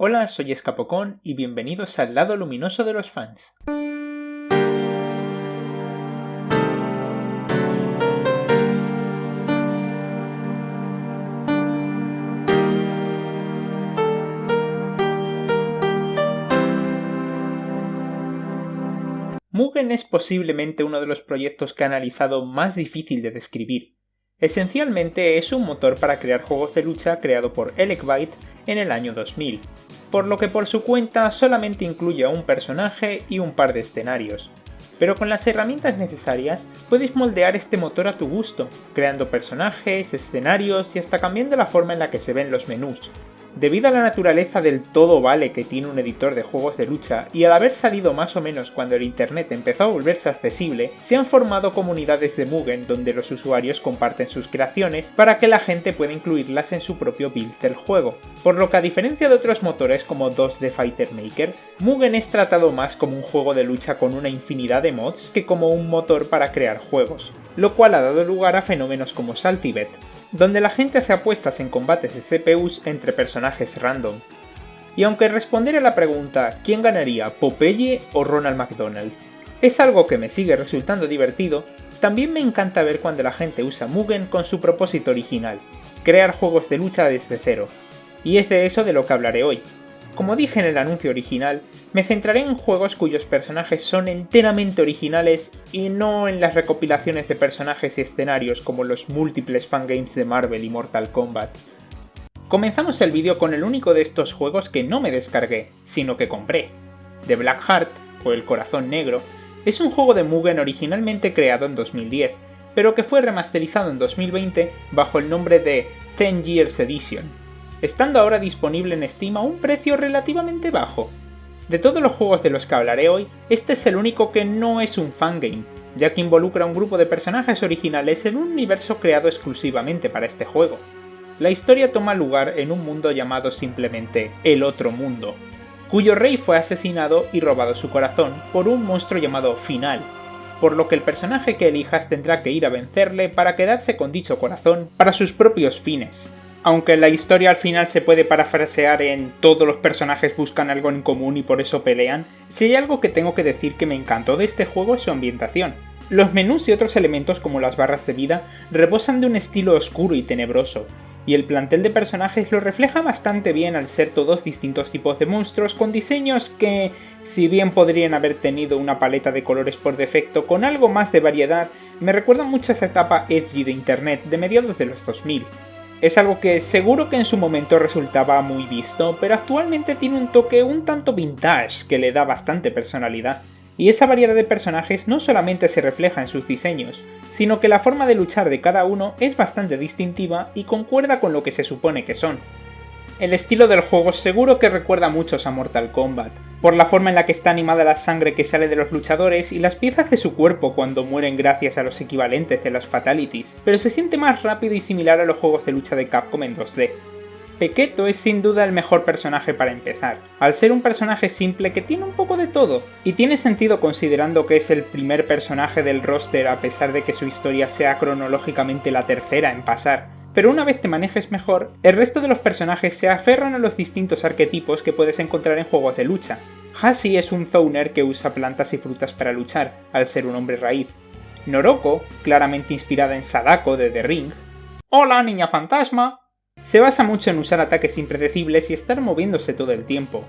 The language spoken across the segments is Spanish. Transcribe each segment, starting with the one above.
Hola, soy Escapocón y bienvenidos al lado luminoso de los fans. Mugen es posiblemente uno de los proyectos que he analizado más difícil de describir. Esencialmente es un motor para crear juegos de lucha creado por Elec-Byte en el año 2000, por lo que por su cuenta solamente incluye a un personaje y un par de escenarios. Pero con las herramientas necesarias puedes moldear este motor a tu gusto, creando personajes, escenarios y hasta cambiando la forma en la que se ven los menús. Debido a la naturaleza del todo vale que tiene un editor de juegos de lucha y al haber salido más o menos cuando el internet empezó a volverse accesible, se han formado comunidades de Mugen donde los usuarios comparten sus creaciones para que la gente pueda incluirlas en su propio build del juego. Por lo que a diferencia de otros motores como 2D Fighter Maker, Mugen es tratado más como un juego de lucha con una infinidad de mods que como un motor para crear juegos, lo cual ha dado lugar a fenómenos como Saltibet, donde la gente hace apuestas en combates de CPUs entre personajes random. Y aunque responder a la pregunta ¿quién ganaría, Popeye o Ronald McDonald? Es algo que me sigue resultando divertido, también me encanta ver cuando la gente usa Mugen con su propósito original, crear juegos de lucha desde cero. Y es de eso de lo que hablaré hoy. Como dije en el anuncio original, me centraré en juegos cuyos personajes son enteramente originales y no en las recopilaciones de personajes y escenarios como los múltiples fangames de Marvel y Mortal Kombat. Comenzamos el vídeo con el único de estos juegos que no me descargué, sino que compré. The Black Heart, o El Corazón Negro, es un juego de Mugen originalmente creado en 2010, pero que fue remasterizado en 2020 bajo el nombre de 10 Years Edition, estando ahora disponible en Steam a un precio relativamente bajo. De todos los juegos de los que hablaré hoy, este es el único que no es un fangame, ya que involucra a un grupo de personajes originales en un universo creado exclusivamente para este juego. La historia toma lugar en un mundo llamado simplemente El Otro Mundo, cuyo rey fue asesinado y robado su corazón por un monstruo llamado Final, por lo que el personaje que elijas tendrá que ir a vencerle para quedarse con dicho corazón para sus propios fines. Aunque la historia al final se puede parafrasear en todos los personajes buscan algo en común y por eso pelean, si hay algo que tengo que decir que me encantó de este juego es su ambientación. Los menús y otros elementos como las barras de vida rebosan de un estilo oscuro y tenebroso, y el plantel de personajes lo refleja bastante bien al ser todos distintos tipos de monstruos con diseños que, si bien podrían haber tenido una paleta de colores por defecto con algo más de variedad, me recuerdan mucho a esa etapa edgy de internet de mediados de los 2000. Es algo que seguro que en su momento resultaba muy visto, pero actualmente tiene un toque un tanto vintage que le da bastante personalidad. Y esa variedad de personajes no solamente se refleja en sus diseños, sino que la forma de luchar de cada uno es bastante distintiva y concuerda con lo que se supone que son. El estilo del juego seguro que recuerda mucho a Mortal Kombat, por la forma en la que está animada la sangre que sale de los luchadores y las piezas de su cuerpo cuando mueren gracias a los equivalentes de las fatalities, pero se siente más rápido y similar a los juegos de lucha de Capcom en 2D. Pequeto es sin duda el mejor personaje para empezar, al ser un personaje simple que tiene un poco de todo, y tiene sentido considerando que es el primer personaje del roster a pesar de que su historia sea cronológicamente la tercera en pasar. Pero una vez te manejes mejor, el resto de los personajes se aferran a los distintos arquetipos que puedes encontrar en juegos de lucha. Hashi es un zoner que usa plantas y frutas para luchar, al ser un hombre raíz. Noroko, claramente inspirada en Sadako de The Ring. ¡Hola, niña fantasma! Se basa mucho en usar ataques impredecibles y estar moviéndose todo el tiempo.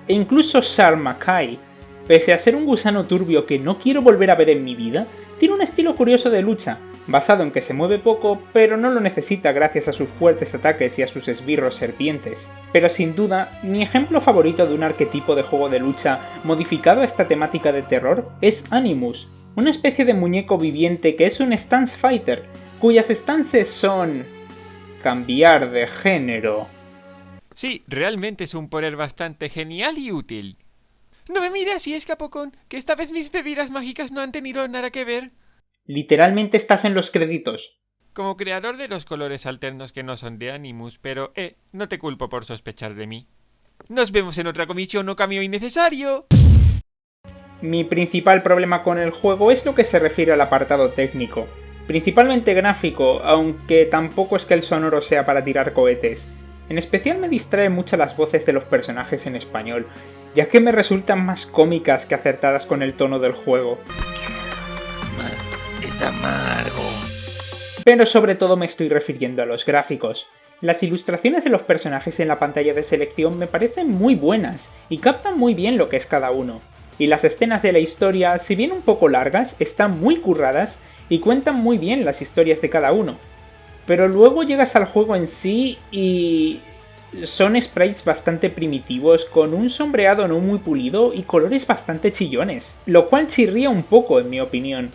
E incluso Sharmakai, pese a ser un gusano turbio que no quiero volver a ver en mi vida, tiene un estilo curioso de lucha, basado en que se mueve poco, pero no lo necesita gracias a sus fuertes ataques y a sus esbirros serpientes. Pero sin duda, mi ejemplo favorito de un arquetipo de juego de lucha modificado a esta temática de terror es Animus, una especie de muñeco viviente que es un stance fighter, cuyas stances son cambiar de género. Sí, realmente es un poder bastante genial y útil. No me mires así, Escapocón, que esta vez mis bebidas mágicas no han tenido nada que ver. Literalmente estás en los créditos. Como creador de los colores alternos que no son de Animus, pero no te culpo por sospechar de mí. Nos vemos en otra comisión o cambio innecesario. Mi principal problema con el juego es lo que se refiere al apartado técnico. Principalmente gráfico, aunque tampoco es que el sonoro sea para tirar cohetes. En especial me distraen mucho las voces de los personajes en español, ya que me resultan más cómicas que acertadas con el tono del juego. Es amargo. Pero sobre todo me estoy refiriendo a los gráficos. Las ilustraciones de los personajes en la pantalla de selección me parecen muy buenas y captan muy bien lo que es cada uno. Y las escenas de la historia, si bien un poco largas, están muy curradas y cuentan muy bien las historias de cada uno. Pero luego llegas al juego en sí y son sprites bastante primitivos, con un sombreado no muy pulido y colores bastante chillones, lo cual chirría un poco en mi opinión.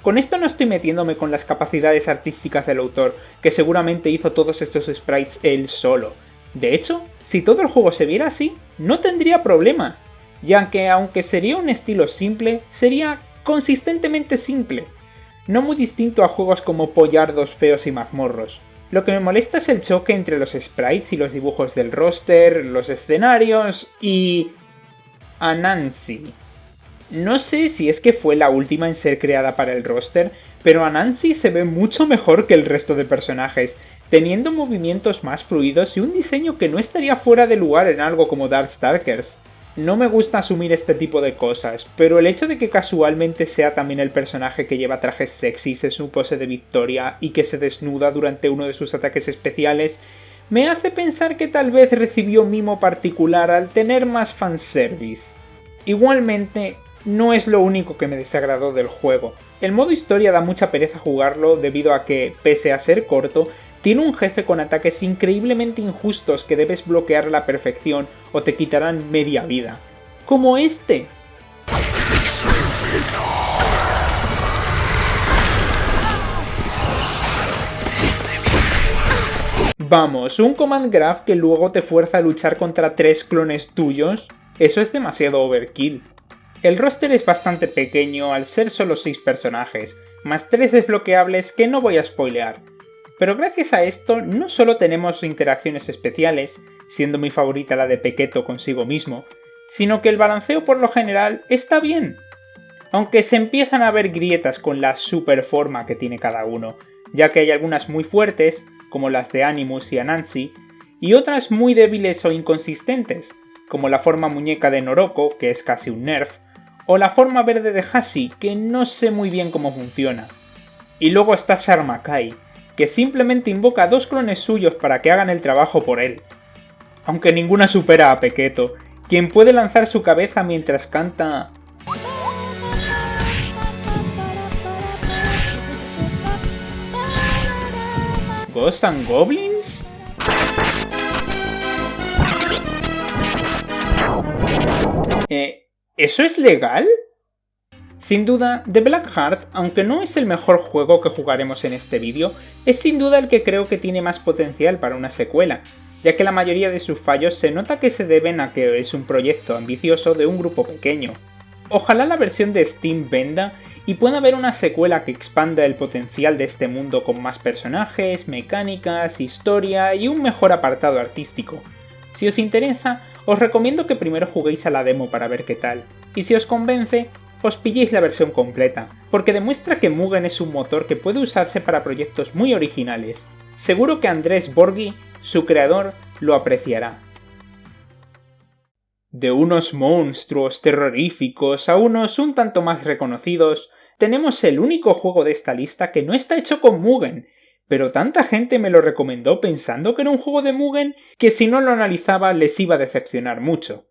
Con esto no estoy metiéndome con las capacidades artísticas del autor, que seguramente hizo todos estos sprites él solo. De hecho, si todo el juego se viera así, no tendría problema, ya que aunque sería un estilo simple, sería consistentemente simple. No muy distinto a juegos como Pollardos feos y mazmorros. Lo que me molesta es el choque entre los sprites y los dibujos del roster, los escenarios y... Anansi. No sé si es que fue la última en ser creada para el roster, pero Anansi se ve mucho mejor que el resto de personajes, teniendo movimientos más fluidos y un diseño que no estaría fuera de lugar en algo como Darkstalkers. No me gusta asumir este tipo de cosas, pero el hecho de que casualmente sea también el personaje que lleva trajes sexys en su pose de victoria y que se desnuda durante uno de sus ataques especiales, me hace pensar que tal vez recibió mimo particular al tener más fanservice. Igualmente, no es lo único que me desagradó del juego. El modo historia da mucha pereza jugarlo debido a que, pese a ser corto, tiene un jefe con ataques increíblemente injustos que debes bloquear a la perfección o te quitarán media vida. ¡Como este! Vamos, un command graph que luego te fuerza a luchar contra 3 clones tuyos. Eso es demasiado overkill. El roster es bastante pequeño al ser solo 6 personajes, más 3 desbloqueables que no voy a spoilear. Pero gracias a esto no solo tenemos interacciones especiales, siendo mi favorita la de Pequeto consigo mismo, sino que el balanceo por lo general está bien. Aunque se empiezan a ver grietas con la super forma que tiene cada uno, ya que hay algunas muy fuertes, como las de Animus y Anansi, y otras muy débiles o inconsistentes, como la forma muñeca de Noroko, que es casi un nerf, o la forma verde de Hashi, que no sé muy bien cómo funciona. Y luego está Sharmakai, que simplemente invoca a 2 clones suyos para que hagan el trabajo por él. Aunque ninguna supera a Pequeto, quien puede lanzar su cabeza mientras canta... ¿Ghosts and Goblins? ¿Eso es legal? Sin duda, The Black Heart, aunque no es el mejor juego que jugaremos en este vídeo, es sin duda el que creo que tiene más potencial para una secuela, ya que la mayoría de sus fallos se nota que se deben a que es un proyecto ambicioso de un grupo pequeño. Ojalá la versión de Steam venda y pueda haber una secuela que expanda el potencial de este mundo con más personajes, mecánicas, historia y un mejor apartado artístico. Si os interesa, os recomiendo que primero juguéis a la demo para ver qué tal, y si os convence, os pilléis la versión completa, porque demuestra que Mugen es un motor que puede usarse para proyectos muy originales. Seguro que Andrés Borghi, su creador, lo apreciará. De unos monstruos terroríficos a unos un tanto más reconocidos, tenemos el único juego de esta lista que no está hecho con Mugen, pero tanta gente me lo recomendó pensando que era un juego de Mugen que si no lo analizaba les iba a decepcionar mucho.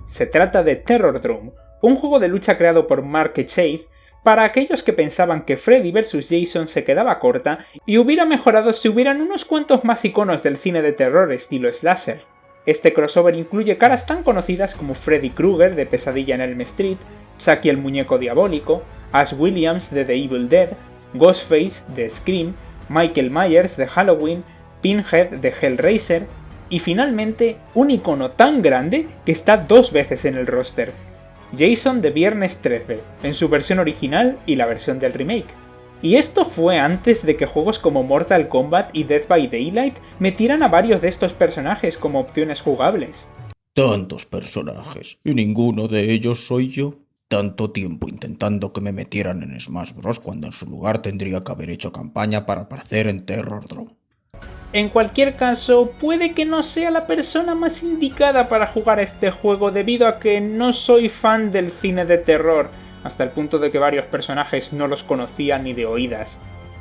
Se trata de Terrordrome, un juego de lucha creado por Mark Chase para aquellos que pensaban que Freddy vs Jason se quedaba corta y hubiera mejorado si hubieran unos cuantos más iconos del cine de terror estilo slasher. Este crossover incluye caras tan conocidas como Freddy Krueger de Pesadilla en Elm Street, Chucky el muñeco diabólico, Ash Williams de The Evil Dead, Ghostface de Scream, Michael Myers de Halloween, Pinhead de Hellraiser y finalmente un icono tan grande que está 2 veces en el roster, Jason de Viernes 13, en su versión original y la versión del remake. Y esto fue antes de que juegos como Mortal Kombat y Dead by Daylight metieran a varios de estos personajes como opciones jugables. Tantos personajes, y ninguno de ellos soy yo. Tanto tiempo intentando que me metieran en Smash Bros. Cuando en su lugar tendría que haber hecho campaña para aparecer en Terrordrome. En cualquier caso, puede que no sea la persona más indicada para jugar a este juego debido a que no soy fan del cine de terror, hasta el punto de que varios personajes no los conocía ni de oídas.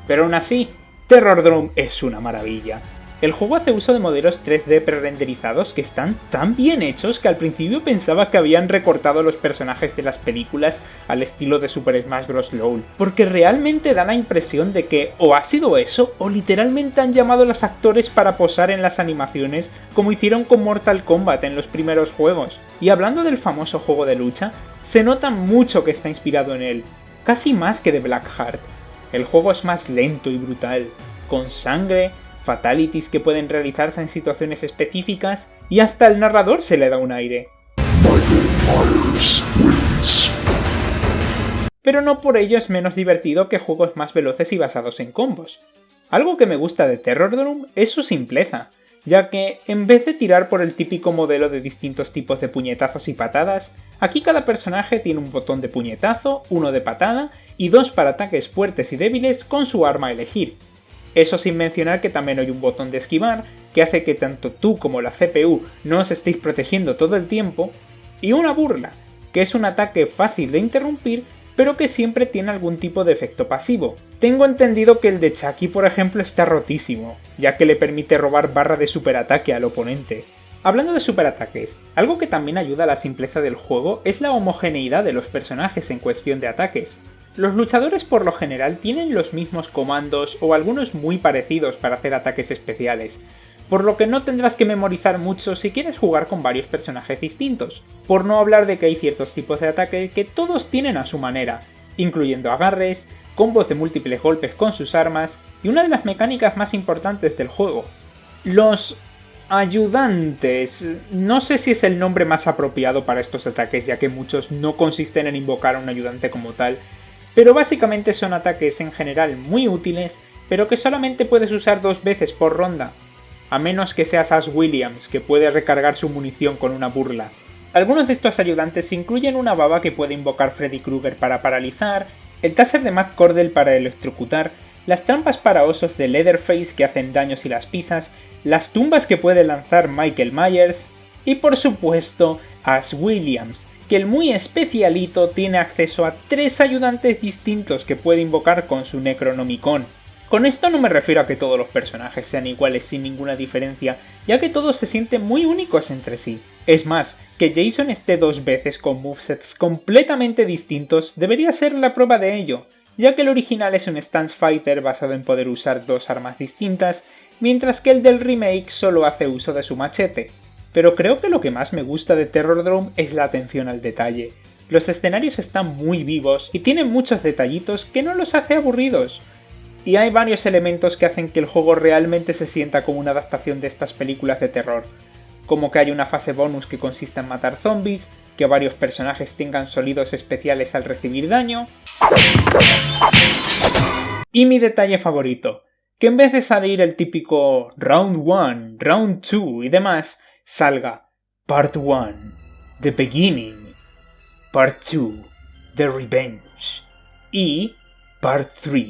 Pero aún así, Terrordrome es una maravilla. El juego hace uso de modelos 3D pre-renderizados que están tan bien hechos que al principio pensaba que habían recortado los personajes de las películas al estilo de Super Smash Bros. LOL, porque realmente da la impresión de que o ha sido eso o literalmente han llamado a los actores para posar en las animaciones como hicieron con Mortal Kombat en los primeros juegos. Y hablando del famoso juego de lucha, se nota mucho que está inspirado en él, casi más que de Blackheart. El juego es más lento y brutal, con sangre, fatalities que pueden realizarse en situaciones específicas y hasta el narrador se le da un aire. Pero no por ello es menos divertido que juegos más veloces y basados en combos. Algo que me gusta de Terrordrome es su simpleza, ya que en vez de tirar por el típico modelo de distintos tipos de puñetazos y patadas, aquí cada personaje tiene un botón de puñetazo, uno de patada y dos para ataques fuertes y débiles con su arma a elegir. Eso sin mencionar que también hay un botón de esquivar, que hace que tanto tú como la CPU no os estéis protegiendo todo el tiempo, y una burla, que es un ataque fácil de interrumpir, pero que siempre tiene algún tipo de efecto pasivo. Tengo entendido que el de Chucky, por ejemplo, está rotísimo, ya que le permite robar barra de superataque al oponente. Hablando de superataques, algo que también ayuda a la simpleza del juego es la homogeneidad de los personajes en cuestión de ataques. Los luchadores por lo general tienen los mismos comandos o algunos muy parecidos para hacer ataques especiales, por lo que no tendrás que memorizar mucho si quieres jugar con varios personajes distintos, por no hablar de que hay ciertos tipos de ataque que todos tienen a su manera, incluyendo agarres, combos de múltiples golpes con sus armas y una de las mecánicas más importantes del juego, los ayudantes. No sé si es el nombre más apropiado para estos ataques, ya que muchos no consisten en invocar a un ayudante como tal, pero básicamente son ataques en general muy útiles, pero que solamente puedes usar 2 veces por ronda, a menos que seas Ash Williams, que puede recargar su munición con una burla. Algunos de estos ayudantes incluyen una baba que puede invocar Freddy Krueger para paralizar, el taser de Matt Cordell para electrocutar, las trampas para osos de Leatherface que hacen daños si las pisas, las tumbas que puede lanzar Michael Myers, y por supuesto Ash Williams, que el muy especialito tiene acceso a 3 ayudantes distintos que puede invocar con su Necronomicon. Con esto no me refiero a que todos los personajes sean iguales sin ninguna diferencia, ya que todos se sienten muy únicos entre sí. Es más, que Jason esté 2 veces con movesets completamente distintos debería ser la prueba de ello, ya que el original es un stance fighter basado en poder usar 2 armas distintas, mientras que el del remake solo hace uso de su machete. Pero creo que lo que más me gusta de Terrordrome es la atención al detalle. Los escenarios están muy vivos y tienen muchos detallitos que no los hace aburridos. Y hay varios elementos que hacen que el juego realmente se sienta como una adaptación de estas películas de terror. Como que hay una fase bonus que consiste en matar zombies, que varios personajes tengan sonidos especiales al recibir daño. Y mi detalle favorito, que en vez de salir el típico Round 1, Round 2 y demás, salga Part 1, The Beginning, Part 2, The Revenge y Part 3,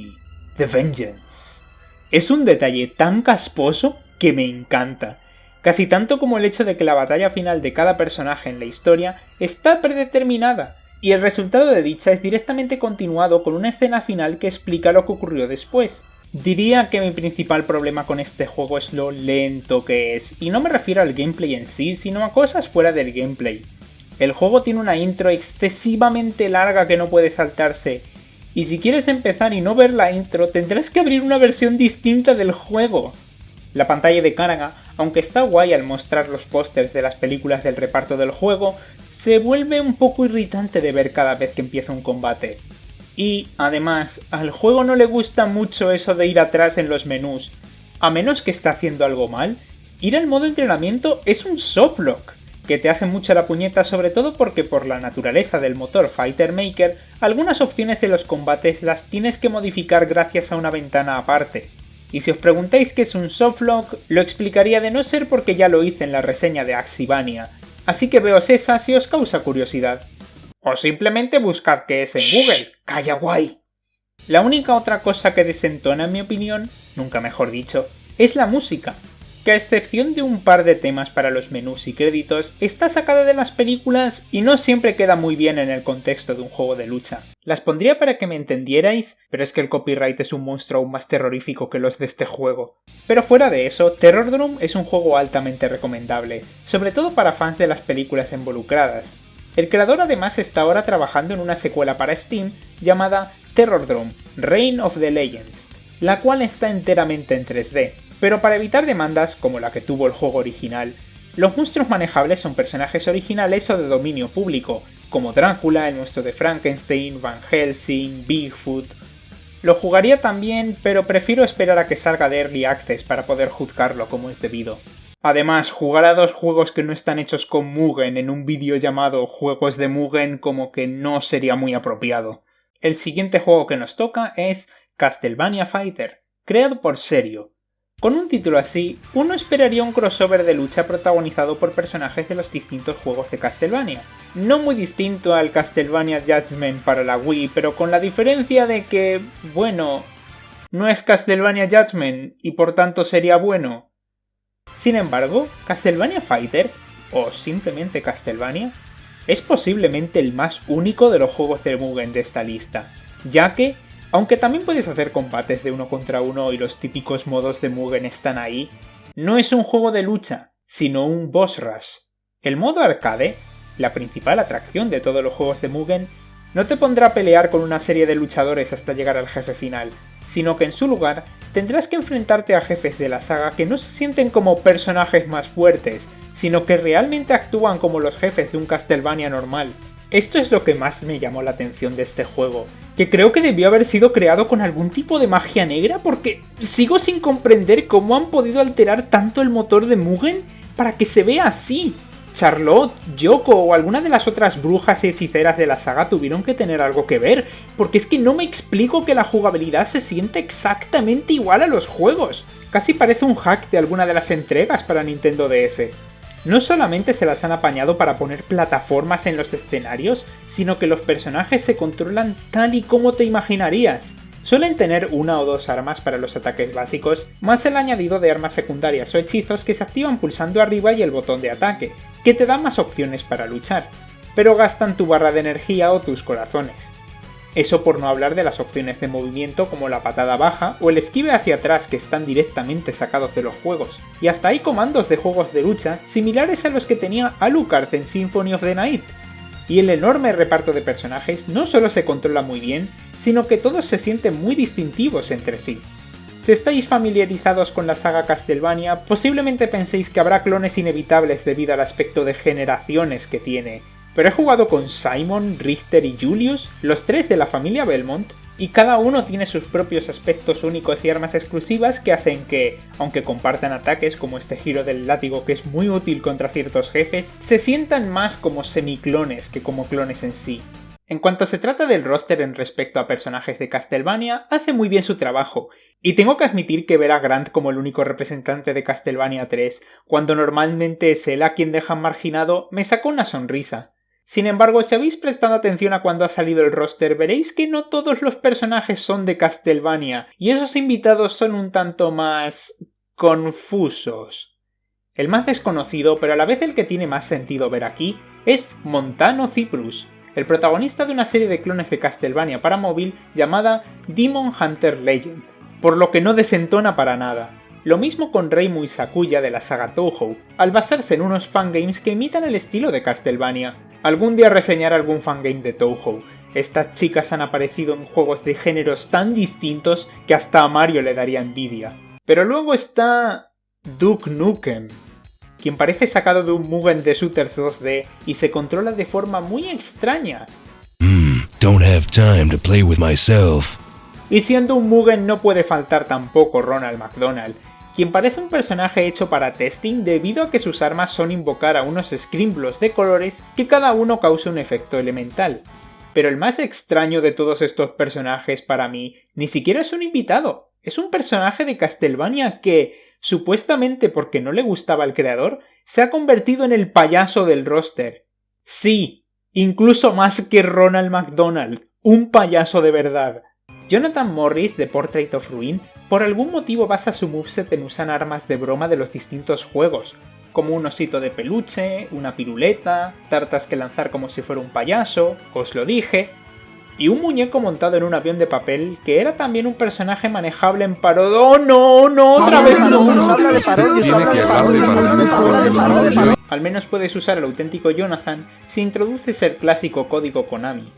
The Vengeance. Es un detalle tan casposo que me encanta, casi tanto como el hecho de que la batalla final de cada personaje en la historia está predeterminada, y el resultado de dicha es directamente continuado con una escena final que explica lo que ocurrió después. Diría que mi principal problema con este juego es lo lento que es, y no me refiero al gameplay en sí, sino a cosas fuera del gameplay. El juego tiene una intro excesivamente larga que no puede saltarse, y si quieres empezar y no ver la intro, tendrás que abrir una versión distinta del juego. La pantalla de carga, aunque está guay al mostrar los pósters de las películas del reparto del juego, se vuelve un poco irritante de ver cada vez que empieza un combate. Y, además, al juego no le gusta mucho eso de ir atrás en los menús. A menos que esté haciendo algo mal, ir al modo entrenamiento es un softlock, que te hace mucho la puñeta, sobre todo porque por la naturaleza del motor Fighter Maker, algunas opciones de los combates las tienes que modificar gracias a una ventana aparte. Y si os preguntáis qué es un softlock, lo explicaría de no ser porque ya lo hice en la reseña de Axibania, así que veos esa si os causa curiosidad. O simplemente buscad qué es en Google. ¡Calla guay! La única otra cosa que desentona en mi opinión, nunca mejor dicho, es la música, que a excepción de un par de temas para los menús y créditos, está sacada de las películas y no siempre queda muy bien en el contexto de un juego de lucha. Las pondría para que me entendierais, pero es que el copyright es un monstruo aún más terrorífico que los de este juego. Pero fuera de eso, Terrordrome es un juego altamente recomendable, sobre todo para fans de las películas involucradas. El creador además está ahora trabajando en una secuela para Steam llamada Terrordrome: Reign of the Legends, la cual está enteramente en 3D. Pero para evitar demandas, como la que tuvo el juego original, los monstruos manejables son personajes originales o de dominio público, como Drácula, el monstruo de Frankenstein, Van Helsing, Bigfoot. Lo jugaría también, pero prefiero esperar a que salga de Early Access para poder juzgarlo como es debido. Además, jugar a dos juegos que no están hechos con Mugen en un vídeo llamado Juegos de Mugen como que no sería muy apropiado. El siguiente juego que nos toca es Castlevania Fighter, creado por Serio. Con un título así, uno esperaría un crossover de lucha protagonizado por personajes de los distintos juegos de Castlevania. No muy distinto al Castlevania Judgment para la Wii, pero con la diferencia de que, bueno, no es Castlevania Judgment y por tanto sería bueno. Sin embargo, Castlevania Fighter, o simplemente Castlevania, es posiblemente el más único de los juegos de Mugen de esta lista, ya que, aunque también puedes hacer combates de uno contra uno y los típicos modos de Mugen están ahí, no es un juego de lucha, sino un boss rush. El modo arcade, la principal atracción de todos los juegos de Mugen, no te pondrá a pelear con una serie de luchadores hasta llegar al jefe final, sino que en su lugar tendrás que enfrentarte a jefes de la saga que no se sienten como personajes más fuertes, sino que realmente actúan como los jefes de un Castlevania normal. Esto es lo que más me llamó la atención de este juego, que creo que debió haber sido creado con algún tipo de magia negra porque sigo sin comprender cómo han podido alterar tanto el motor de Mugen para que se vea así. Charlotte, Yoko o alguna de las otras brujas y hechiceras de la saga tuvieron que tener algo que ver, porque es que no me explico que la jugabilidad se siente exactamente igual a los juegos. Casi parece un hack de alguna de las entregas para Nintendo DS. No solamente se las han apañado para poner plataformas en los escenarios, sino que los personajes se controlan tal y como te imaginarías. Suelen tener una o dos armas para los ataques básicos, más el añadido de armas secundarias o hechizos que se activan pulsando arriba y el botón de ataque, que te da más opciones para luchar, pero gastan tu barra de energía o tus corazones. Eso por no hablar de las opciones de movimiento como la patada baja o el esquive hacia atrás que están directamente sacados de los juegos, y hasta hay comandos de juegos de lucha similares a los que tenía Alucard en Symphony of the Night. Y el enorme reparto de personajes no solo se controla muy bien, sino que todos se sienten muy distintivos entre sí. Si estáis familiarizados con la saga Castlevania, posiblemente penséis que habrá clones inevitables debido al aspecto de generaciones que tiene, pero he jugado con Simon, Richter y Julius, los tres de la familia Belmont, y cada uno tiene sus propios aspectos únicos y armas exclusivas que hacen que, aunque compartan ataques como este giro del látigo que es muy útil contra ciertos jefes, se sientan más como semiclones que como clones en sí. En cuanto se trata del roster en respecto a personajes de Castlevania, hace muy bien su trabajo, y tengo que admitir que ver a Grant como el único representante de Castlevania 3, cuando normalmente es él a quien dejan marginado, me sacó una sonrisa. Sin embargo, si habéis prestado atención a cuando ha salido el roster, veréis que no todos los personajes son de Castlevania, y esos invitados son un tanto más confusos. El más desconocido, pero a la vez el que tiene más sentido ver aquí, es Montano Cyprus, el protagonista de una serie de clones de Castlevania para móvil llamada Demon Hunter Legend, por lo que no desentona para nada. Lo mismo con Reimu y Sakuya de la saga Touhou, al basarse en unos fangames que imitan el estilo de Castlevania. Algún día reseñaré algún fangame de Touhou. Estas chicas han aparecido en juegos de géneros tan distintos que hasta a Mario le daría envidia. Pero luego está Duke Nukem, quien parece sacado de un Mugen de Shooters 2D y se controla de forma muy extraña. Don't have time to play with myself. Y siendo un Mugen no puede faltar tampoco Ronald McDonald, quien parece un personaje hecho para testing debido a que sus armas son invocar a unos Scrimblocks de colores que cada uno causa un efecto elemental. Pero el más extraño de todos estos personajes para mí ni siquiera es un invitado, es un personaje de Castlevania que, supuestamente porque no le gustaba al creador, se ha convertido en el payaso del roster. Sí, incluso más que Ronald McDonald, un payaso de verdad. Jonathan Morris de Portrait of Ruin Por algún motivo basa su moveset en usar armas de broma de los distintos juegos, como un osito de peluche, una piruleta, tartas que lanzar como si fuera un payaso, os lo dije, y un muñeco montado en un avión de papel que era también un personaje manejable en parodia. ¡Oh no! ¡Otra vez no! Al menos puedes usar al auténtico Jonathan si introduces el clásico código Konami.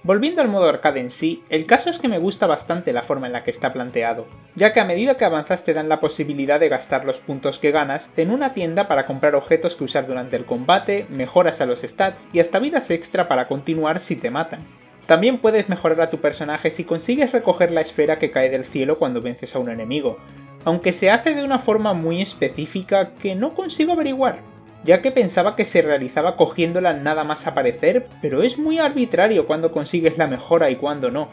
Volviendo al modo arcade en sí, el caso es que me gusta bastante la forma en la que está planteado, ya que a medida que avanzas te dan la posibilidad de gastar los puntos que ganas en una tienda para comprar objetos que usar durante el combate, mejoras a los stats y hasta vidas extra para continuar si te matan. También puedes mejorar a tu personaje si consigues recoger la esfera que cae del cielo cuando vences a un enemigo, aunque se hace de una forma muy específica que no consigo averiguar, ya que pensaba que se realizaba cogiéndola nada más aparecer, pero es muy arbitrario cuando consigues la mejora y cuando no.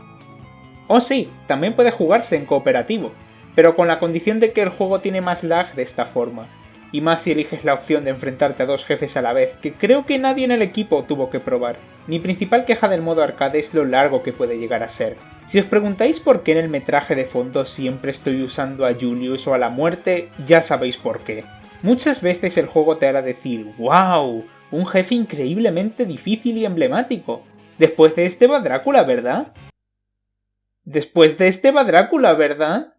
Oh sí, también puede jugarse en cooperativo, pero con la condición de que el juego tiene más lag de esta forma, y más si eliges la opción de enfrentarte a dos jefes a la vez, que creo que nadie en el equipo tuvo que probar. Mi principal queja del modo arcade es lo largo que puede llegar a ser. Si os preguntáis por qué en el metraje de fondo siempre estoy usando a Julius o a la muerte, ya sabéis por qué. Muchas veces el juego te hará decir ¡wow! Un jefe increíblemente difícil y emblemático. Después de este va Drácula, ¿verdad? Después de este va Drácula, ¿verdad?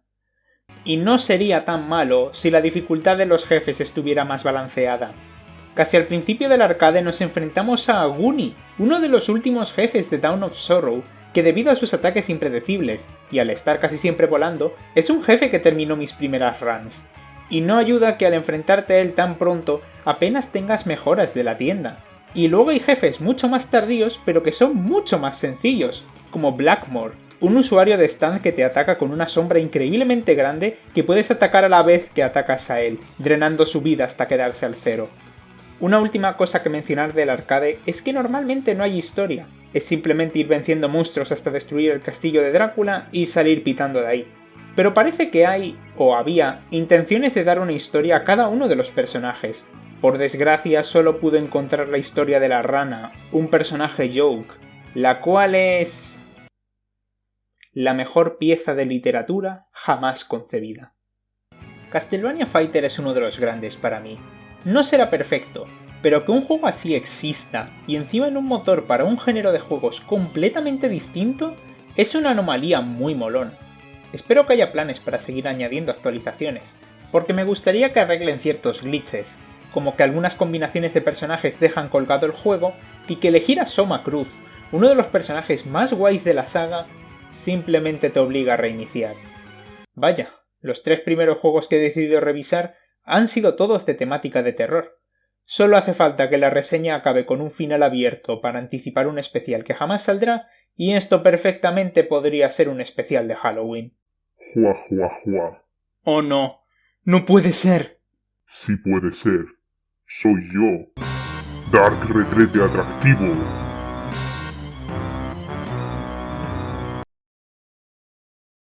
Y no sería tan malo si la dificultad de los jefes estuviera más balanceada. Casi al principio del arcade nos enfrentamos a Aguni, uno de los últimos jefes de Dawn of Sorrow, que debido a sus ataques impredecibles, y al estar casi siempre volando, es un jefe que terminó mis primeras runs. Y no ayuda que al enfrentarte a él tan pronto apenas tengas mejoras de la tienda. Y luego hay jefes mucho más tardíos pero que son mucho más sencillos, como Blackmore, un usuario de stand que te ataca con una sombra increíblemente grande que puedes atacar a la vez que atacas a él, drenando su vida hasta quedarse al cero. Una última cosa que mencionar del arcade es que normalmente no hay historia, es simplemente ir venciendo monstruos hasta destruir el castillo de Drácula y salir pitando de ahí. Pero parece que hay, o había, intenciones de dar una historia a cada uno de los personajes. Por desgracia solo pude encontrar la historia de la rana, un personaje joke, la cual es la mejor pieza de literatura jamás concebida. Castlevania Fighter es uno de los grandes para mí. No será perfecto, pero que un juego así exista, y encima en un motor para un género de juegos completamente distinto, es una anomalía muy molón. Espero que haya planes para seguir añadiendo actualizaciones, porque me gustaría que arreglen ciertos glitches, como que algunas combinaciones de personajes dejan colgado el juego, y que elegir a Soma Cruz, uno de los personajes más guays de la saga, simplemente te obliga a reiniciar. Vaya, los 3 primeros juegos que he decidido revisar han sido todos de temática de terror. Solo hace falta que la reseña acabe con un final abierto para anticipar un especial que jamás saldrá, y esto perfectamente podría ser un especial de Halloween. Juá, juá, juá. ¡Oh no! ¡No puede ser! Sí puede ser. Soy yo. Dark Retrete Atractivo.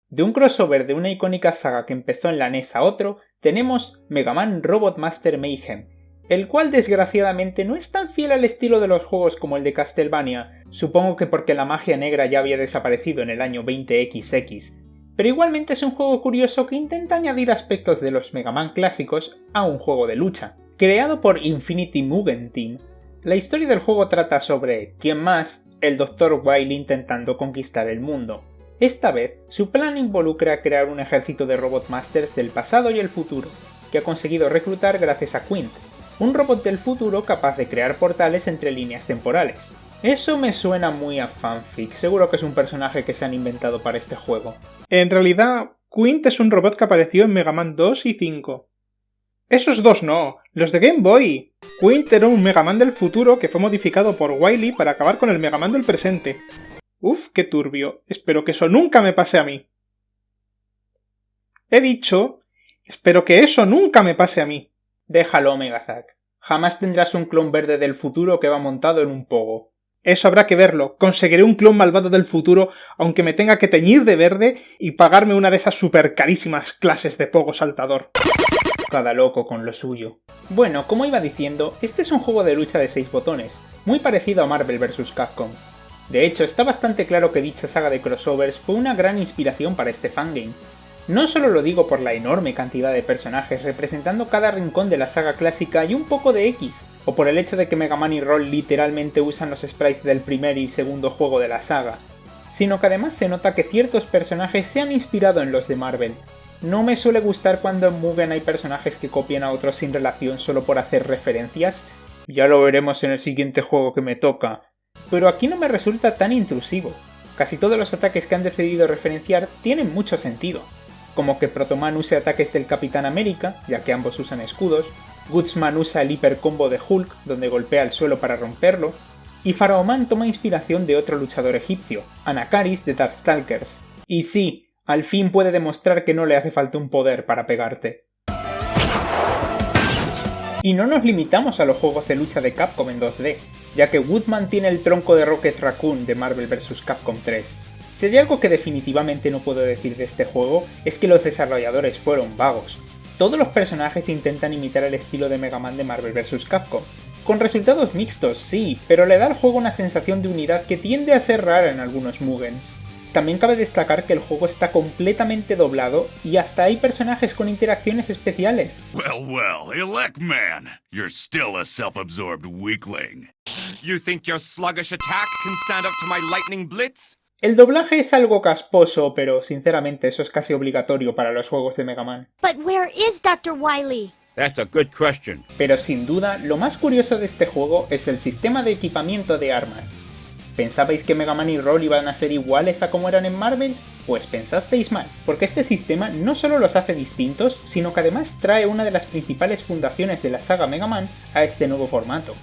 De un crossover de una icónica saga que empezó en la NES a otro, tenemos Mega Man Robot Master Mayhem, el cual desgraciadamente no es tan fiel al estilo de los juegos como el de Castlevania, supongo que porque la magia negra ya había desaparecido en el año 20XX, pero igualmente es un juego curioso que intenta añadir aspectos de los Mega Man clásicos a un juego de lucha. Creado por Infinity Mugen Team, la historia del juego trata sobre, ¿quién más?, el Dr. Wily intentando conquistar el mundo. Esta vez, su plan involucra crear un ejército de Robot Masters del pasado y el futuro, que ha conseguido reclutar gracias a Quint, un robot del futuro capaz de crear portales entre líneas temporales. Eso me suena muy a fanfic, seguro que es un personaje que se han inventado para este juego. En realidad, Quint es un robot que apareció en Mega Man 2 y 5. Esos dos no, los de Game Boy. Quint era un Mega Man del futuro que fue modificado por Wily para acabar con el Mega Man del presente. Uf, qué turbio. Espero que eso nunca me pase a mí. He dicho, espero que eso nunca me pase a mí. Déjalo, Megazack. Jamás tendrás un clon verde del futuro que va montado en un pogo. Eso habrá que verlo. Conseguiré un clon malvado del futuro, aunque me tenga que teñir de verde y pagarme una de esas super carísimas clases de pogo saltador. Cada loco con lo suyo. Bueno, como iba diciendo, este es un juego de lucha de 6 botones, muy parecido a Marvel vs. Capcom. De hecho, está bastante claro que dicha saga de crossovers fue una gran inspiración para este fangame. No solo lo digo por la enorme cantidad de personajes representando cada rincón de la saga clásica y un poco de X, o por el hecho de que Mega Man y Roll literalmente usan los sprites del primer y segundo juego de la saga, sino que además se nota que ciertos personajes se han inspirado en los de Marvel. No me suele gustar cuando en Mugen hay personajes que copian a otros sin relación solo por hacer referencias, ya lo veremos en el siguiente juego que me toca, pero aquí no me resulta tan intrusivo. Casi todos los ataques que han decidido referenciar tienen mucho sentido, como que Protoman use ataques del Capitán América, ya que ambos usan escudos, Gutsman usa el hiper combo de Hulk, donde golpea el suelo para romperlo, y Pharaohman toma inspiración de otro luchador egipcio, Anakaris de Darkstalkers. Y sí, al fin puede demostrar que no le hace falta un poder para pegarte. Y no nos limitamos a los juegos de lucha de Capcom en 2D, ya que Woodman tiene el tronco de Rocket Raccoon de Marvel vs. Capcom 3. Si hay algo que definitivamente no puedo decir de este juego, es que los desarrolladores fueron vagos. Todos los personajes intentan imitar el estilo de Mega Man de Marvel vs. Capcom, con resultados mixtos, sí, pero le da al juego una sensación de unidad que tiende a ser rara en algunos Mugens. También cabe destacar que el juego está completamente doblado y hasta hay personajes con interacciones especiales. Well, Elecman, you're still a self-absorbed weakling. You think your sluggish attack can stand up to my lightning blitz? El doblaje es algo casposo, pero sinceramente eso es casi obligatorio para los juegos de Mega Man. But where is Dr. Wily? That's a good question. Pero sin duda, lo más curioso de este juego es el sistema de equipamiento de armas. ¿Pensabais que Mega Man y Roll iban a ser iguales a como eran en Marvel? Pues pensasteis mal, porque este sistema no solo los hace distintos, sino que además trae una de las principales fundaciones de la saga Mega Man a este nuevo formato.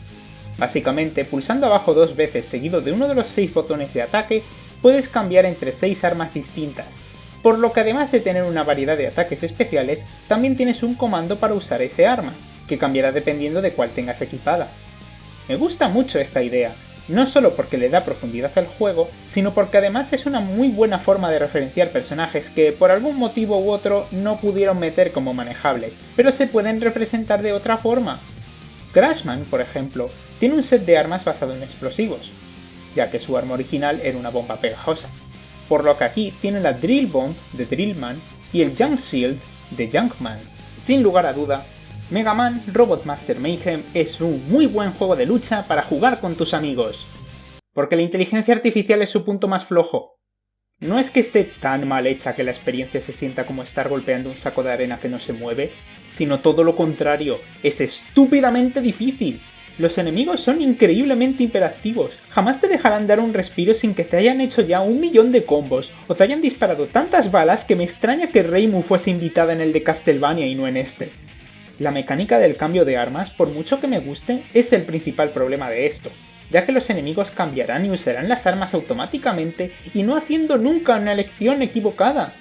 Básicamente, pulsando abajo 2 veces seguido de uno de los 6 botones de ataque, puedes cambiar entre 6 armas distintas, por lo que además de tener una variedad de ataques especiales, también tienes un comando para usar ese arma, que cambiará dependiendo de cuál tengas equipada. Me gusta mucho esta idea, no solo porque le da profundidad al juego, sino porque además es una muy buena forma de referenciar personajes que por algún motivo u otro no pudieron meter como manejables, pero se pueden representar de otra forma. Crashman, por ejemplo, tiene un set de armas basado en explosivos, ya que su arma original era una bomba pegajosa, por lo que aquí tiene la Drill Bomb de Drillman y el Junk Shield de Junkman. Sin lugar a duda, Mega Man Robot Master Mayhem es un muy buen juego de lucha para jugar con tus amigos, porque la inteligencia artificial es su punto más flojo. No es que esté tan mal hecha que la experiencia se sienta como estar golpeando un saco de arena que no se mueve, sino todo lo contrario, es estúpidamente difícil. Los enemigos son increíblemente hiperactivos, jamás te dejarán dar un respiro sin que te hayan hecho ya 1.000.000 de combos, o te hayan disparado tantas balas que me extraña que Reimu fuese invitada en el de Castlevania y no en este. La mecánica del cambio de armas, por mucho que me guste, es el principal problema de esto, ya que los enemigos cambiarán y usarán las armas automáticamente y no haciendo nunca una elección equivocada.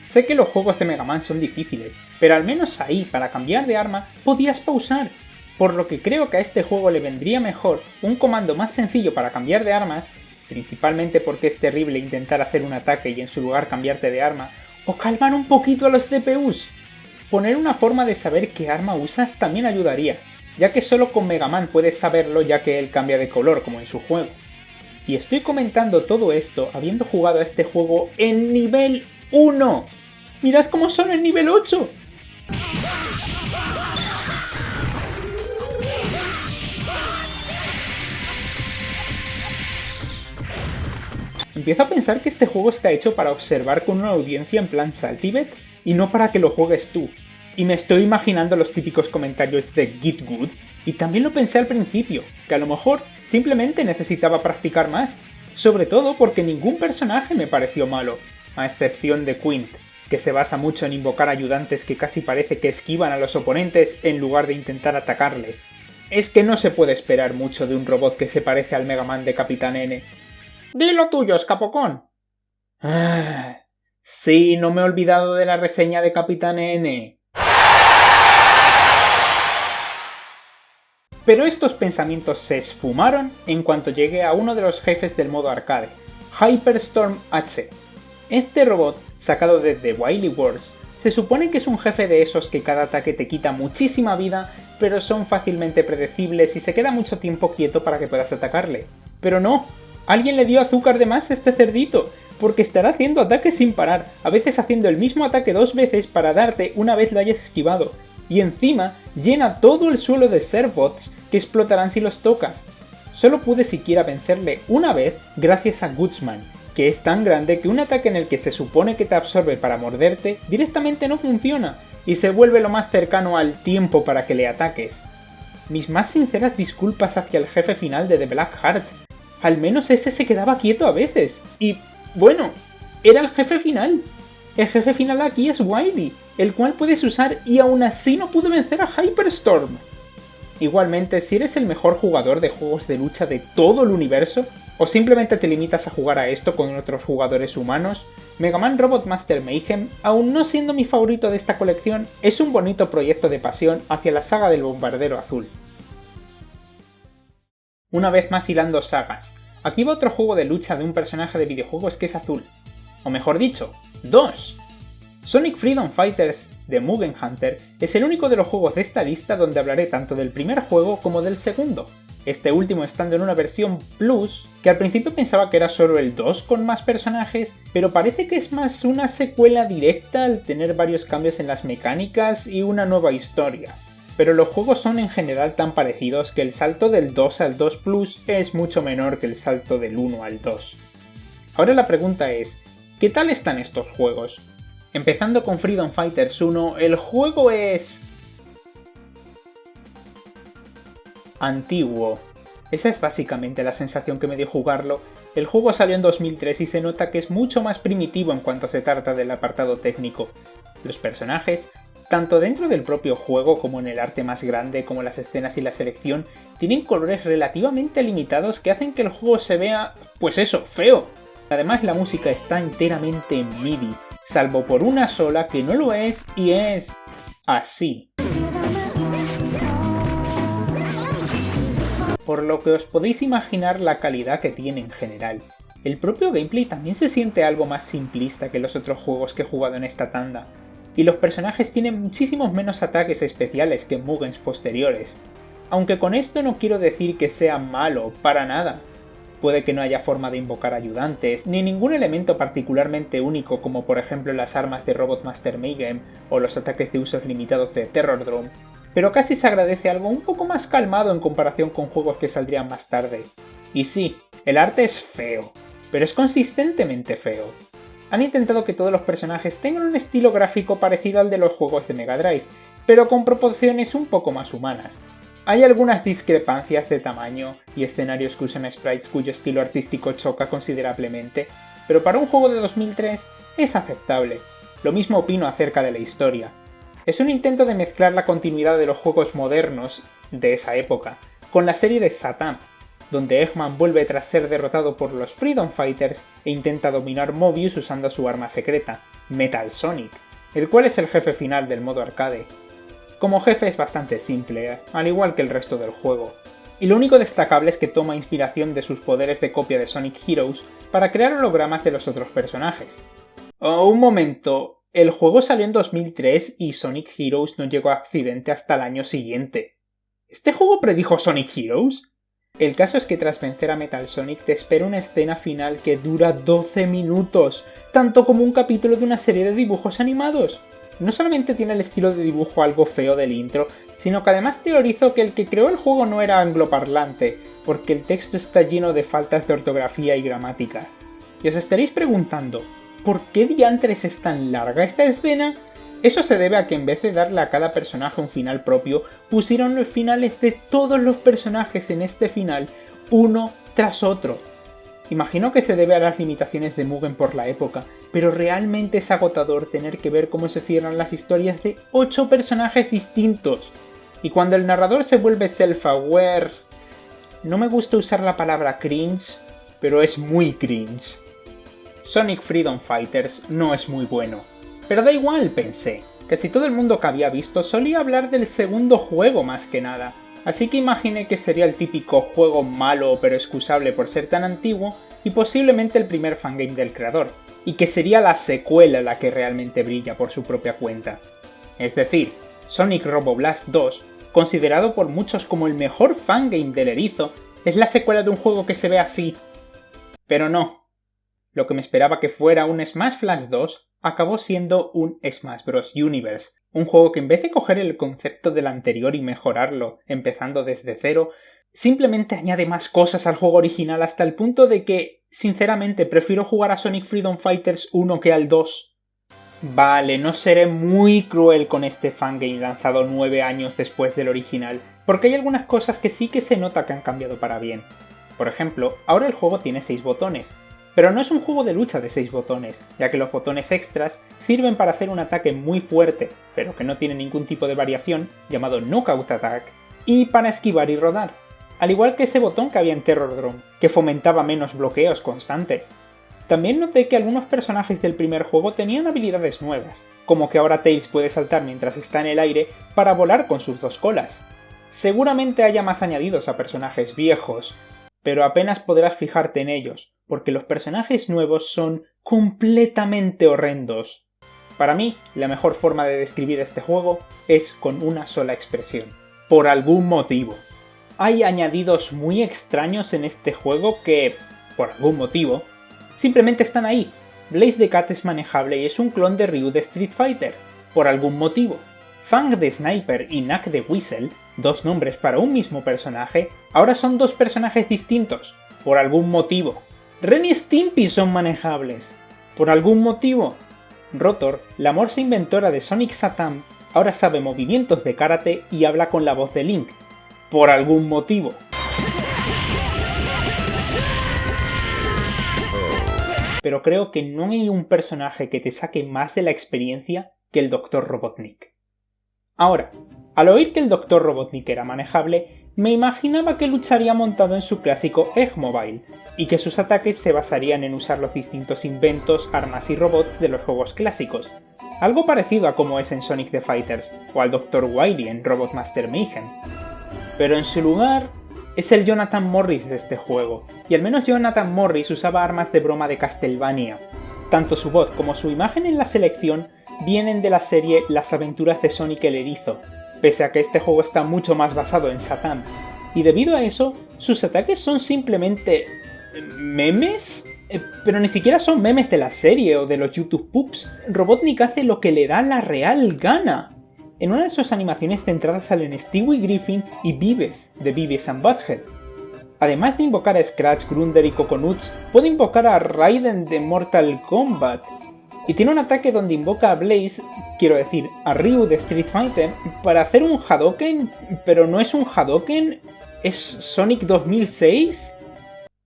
Sé que los juegos de Mega Man son difíciles, pero al menos ahí, para cambiar de arma, podías pausar, por lo que creo que a este juego le vendría mejor un comando más sencillo para cambiar de armas, principalmente porque es terrible intentar hacer un ataque y en su lugar cambiarte de arma, o calmar un poquito a los CPUs. Poner una forma de saber qué arma usas también ayudaría, ya que solo con Mega Man puedes saberlo ya que él cambia de color como en su juego. Y estoy comentando todo esto habiendo jugado a este juego en nivel 1. ¡Mirad cómo son en nivel 8! Empiezo a pensar que este juego está hecho para observar con una audiencia en plan Saltibet y no para que lo juegues tú. Y me estoy imaginando los típicos comentarios de Git Good, y también lo pensé al principio, que a lo mejor simplemente necesitaba practicar más, sobre todo porque ningún personaje me pareció malo, a excepción de Quint, que se basa mucho en invocar ayudantes que casi parece que esquivan a los oponentes en lugar de intentar atacarles. Es que no se puede esperar mucho de un robot que se parece al Mega Man de Capitán N. ¡Di lo tuyo, Escapocón! Sí, no me he olvidado de la reseña de Capitán N. Pero estos pensamientos se esfumaron en cuanto llegué a uno de los jefes del modo arcade, Hyperstorm H. Este robot, sacado de The Wily Wars, se supone que es un jefe de esos que cada ataque te quita muchísima vida, pero son fácilmente predecibles y se queda mucho tiempo quieto para que puedas atacarle. Pero no, Alguien le dio azúcar de más a este cerdito, porque estará haciendo ataques sin parar, a veces haciendo el mismo ataque 2 veces para darte una vez lo hayas esquivado, y encima llena todo el suelo de Servots que explotarán si los tocas. Solo pude siquiera vencerle una vez gracias a Gutsman, que es tan grande que un ataque en el que se supone que te absorbe para morderte directamente no funciona, y se vuelve lo más cercano al tiempo para que le ataques. Mis más sinceras disculpas hacia el jefe final de The Black Heart. Al menos ese se quedaba quieto a veces. Y, bueno, era el jefe final. El jefe final aquí es Wily, el cual puedes usar y aún así no pude vencer a Hyperstorm. Igualmente, si eres el mejor jugador de juegos de lucha de todo el universo, o simplemente te limitas a jugar a esto con otros jugadores humanos, Mega Man Robot Master Mayhem, aún no siendo mi favorito de esta colección, es un bonito proyecto de pasión hacia la saga del Bombardero Azul. Una vez más hilando sagas, aquí va otro juego de lucha de un personaje de videojuegos que es azul. O mejor dicho, 2. Sonic Freedom Fighters de Mugen Hunter es el único de los juegos de esta lista donde hablaré tanto del primer juego como del segundo, este último estando en una versión Plus, que al principio pensaba que era solo el 2 con más personajes, pero parece que es más una secuela directa al tener varios cambios en las mecánicas y una nueva historia. Pero los juegos son en general tan parecidos que el salto del 2 al 2 Plus es mucho menor que el salto del 1 al 2. Ahora la pregunta es, ¿qué tal están estos juegos? Empezando con Freedom Fighters 1, el juego es... antiguo. Esa es básicamente la sensación que me dio jugarlo. El juego salió en 2003 y se nota que es mucho más primitivo en cuanto se trata del apartado técnico. Los personajes, tanto dentro del propio juego como en el arte más grande, como las escenas y la selección, tienen colores relativamente limitados que hacen que el juego se vea, pues eso, feo. Además la música está enteramente en MIDI, salvo por una sola que no lo es y es... así. Por lo que os podéis imaginar la calidad que tiene en general. El propio gameplay también se siente algo más simplista que los otros juegos que he jugado en esta tanda, y los personajes tienen muchísimos menos ataques especiales que en Mugens posteriores. Aunque con esto no quiero decir que sea malo, para nada. Puede que no haya forma de invocar ayudantes, ni ningún elemento particularmente único como por ejemplo las armas de Robot Master Mayhem o los ataques de usos limitados de Terrordrome, pero casi se agradece algo un poco más calmado en comparación con juegos que saldrían más tarde. Y sí, el arte es feo, pero es consistentemente feo. Han intentado que todos los personajes tengan un estilo gráfico parecido al de los juegos de Mega Drive, pero con proporciones un poco más humanas. Hay algunas discrepancias de tamaño y escenarios que usan sprites cuyo estilo artístico choca considerablemente, pero para un juego de 2003 es aceptable. Lo mismo opino acerca de la historia. Es un intento de mezclar la continuidad de los juegos modernos de esa época con la serie de Satam, donde Eggman vuelve tras ser derrotado por los Freedom Fighters e intenta dominar Mobius usando su arma secreta, Metal Sonic, el cual es el jefe final del modo arcade. Como jefe es bastante simple, al igual que el resto del juego, y lo único destacable es que toma inspiración de sus poderes de copia de Sonic Heroes para crear hologramas de los otros personajes. Oh, un momento, el juego salió en 2003 y Sonic Heroes no llegó a Occidente hasta el año siguiente. ¿Este juego predijo Sonic Heroes? El caso es que tras vencer a Metal Sonic te espera una escena final que dura 12 minutos, tanto como un capítulo de una serie de dibujos animados. No solamente tiene el estilo de dibujo algo feo del intro, sino que además teorizó que el que creó el juego no era angloparlante, porque el texto está lleno de faltas de ortografía y gramática. Y os estaréis preguntando, ¿por qué diantres es tan larga esta escena? Eso se debe a que en vez de darle a cada personaje un final propio, pusieron los finales de todos los personajes en este final, uno tras otro. Imagino que se debe a las limitaciones de Mugen por la época, pero realmente es agotador tener que ver cómo se cierran las historias de 8 personajes distintos. Y cuando el narrador se vuelve self-aware... No me gusta usar la palabra cringe, pero es muy cringe. Sonic Freedom Fighters no es muy bueno. Pero da igual, pensé. Casi todo el mundo que había visto solía hablar del segundo juego más que nada. Así que imaginé que sería el típico juego malo pero excusable por ser tan antiguo y posiblemente el primer fangame del creador, y que sería la secuela la que realmente brilla por su propia cuenta. Es decir, Sonic Robo Blast 2, considerado por muchos como el mejor fangame del erizo, es la secuela de un juego que se ve así. Pero no. Lo que me esperaba que fuera un Smash Flash 2 acabó siendo un Smash Bros. Universe, un juego que en vez de coger el concepto del anterior y mejorarlo, empezando desde cero, simplemente añade más cosas al juego original hasta el punto de que, sinceramente, prefiero jugar a Sonic Freedom Fighters 1 que al 2. Vale, no seré muy cruel con este fangame lanzado 9 años después del original, porque hay algunas cosas que sí que se nota que han cambiado para bien. Por ejemplo, ahora el juego tiene 6 botones, pero no es un juego de lucha de 6 botones, ya que los botones extras sirven para hacer un ataque muy fuerte, pero que no tiene ningún tipo de variación, llamado Knockout Attack, y para esquivar y rodar, al igual que ese botón que había en Terror Drome, que fomentaba menos bloqueos constantes. También noté que algunos personajes del primer juego tenían habilidades nuevas, como que ahora Tails puede saltar mientras está en el aire para volar con sus 2 colas. Seguramente haya más añadidos a personajes viejos, pero apenas podrás fijarte en ellos, porque los personajes nuevos son completamente horrendos. Para mí, la mejor forma de describir este juego es con una sola expresión: por algún motivo. Hay añadidos muy extraños en este juego que, por algún motivo, simplemente están ahí. Blaze the Cat es manejable y es un clon de Ryu de Street Fighter, por algún motivo. Fang the Sniper y Knack the Whistle, 2 nombres para un mismo personaje, ahora son 2 personajes distintos, por algún motivo. Ren y Stimpy son manejables, por algún motivo. Rotor, la morsa inventora de Sonic Satam, ahora sabe movimientos de karate y habla con la voz de Link, por algún motivo. Pero creo que no hay un personaje que te saque más de la experiencia que el Dr. Robotnik. Ahora, al oír que el Dr. Robotnik era manejable, me imaginaba que lucharía montado en su clásico Eggmobile, y que sus ataques se basarían en usar los distintos inventos, armas y robots de los juegos clásicos, algo parecido a como es en Sonic the Fighters, o al Dr. Wily en Robot Master Mayhem. Pero en su lugar, es el Jonathan Morris de este juego, y al menos Jonathan Morris usaba armas de broma de Castlevania. Tanto su voz como su imagen en la selección vienen de la serie Las aventuras de Sonic el Erizo, pese a que este juego está mucho más basado en Satan, y debido a eso, sus ataques son simplemente ¿memes? Pero ni siquiera son memes de la serie o de los YouTube Poops. Robotnik hace lo que le da la real gana. En una de sus animaciones centradas salen Stewie Griffin y Beavis, de Beavis and Butthead. Además de invocar a Scratch, Grunder y Coconuts, puede invocar a Raiden de Mortal Kombat. Y tiene un ataque donde invoca a Blaze, quiero decir, a Ryu de Street Fighter, para hacer un Hadouken, pero no es un Hadouken, ¿es Sonic 2006?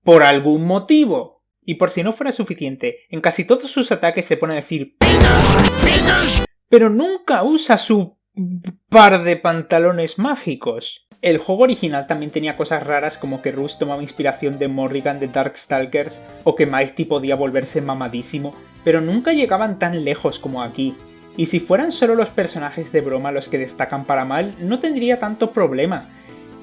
Por algún motivo. Y por si no fuera suficiente, en casi todos sus ataques se pone a decir ¡Pegas! Pero nunca usa su par de pantalones mágicos. El juego original también tenía cosas raras como que Rush tomaba inspiración de Morrigan de Darkstalkers o que Mighty podía volverse mamadísimo, pero nunca llegaban tan lejos como aquí. Y si fueran solo los personajes de broma los que destacan para mal, no tendría tanto problema.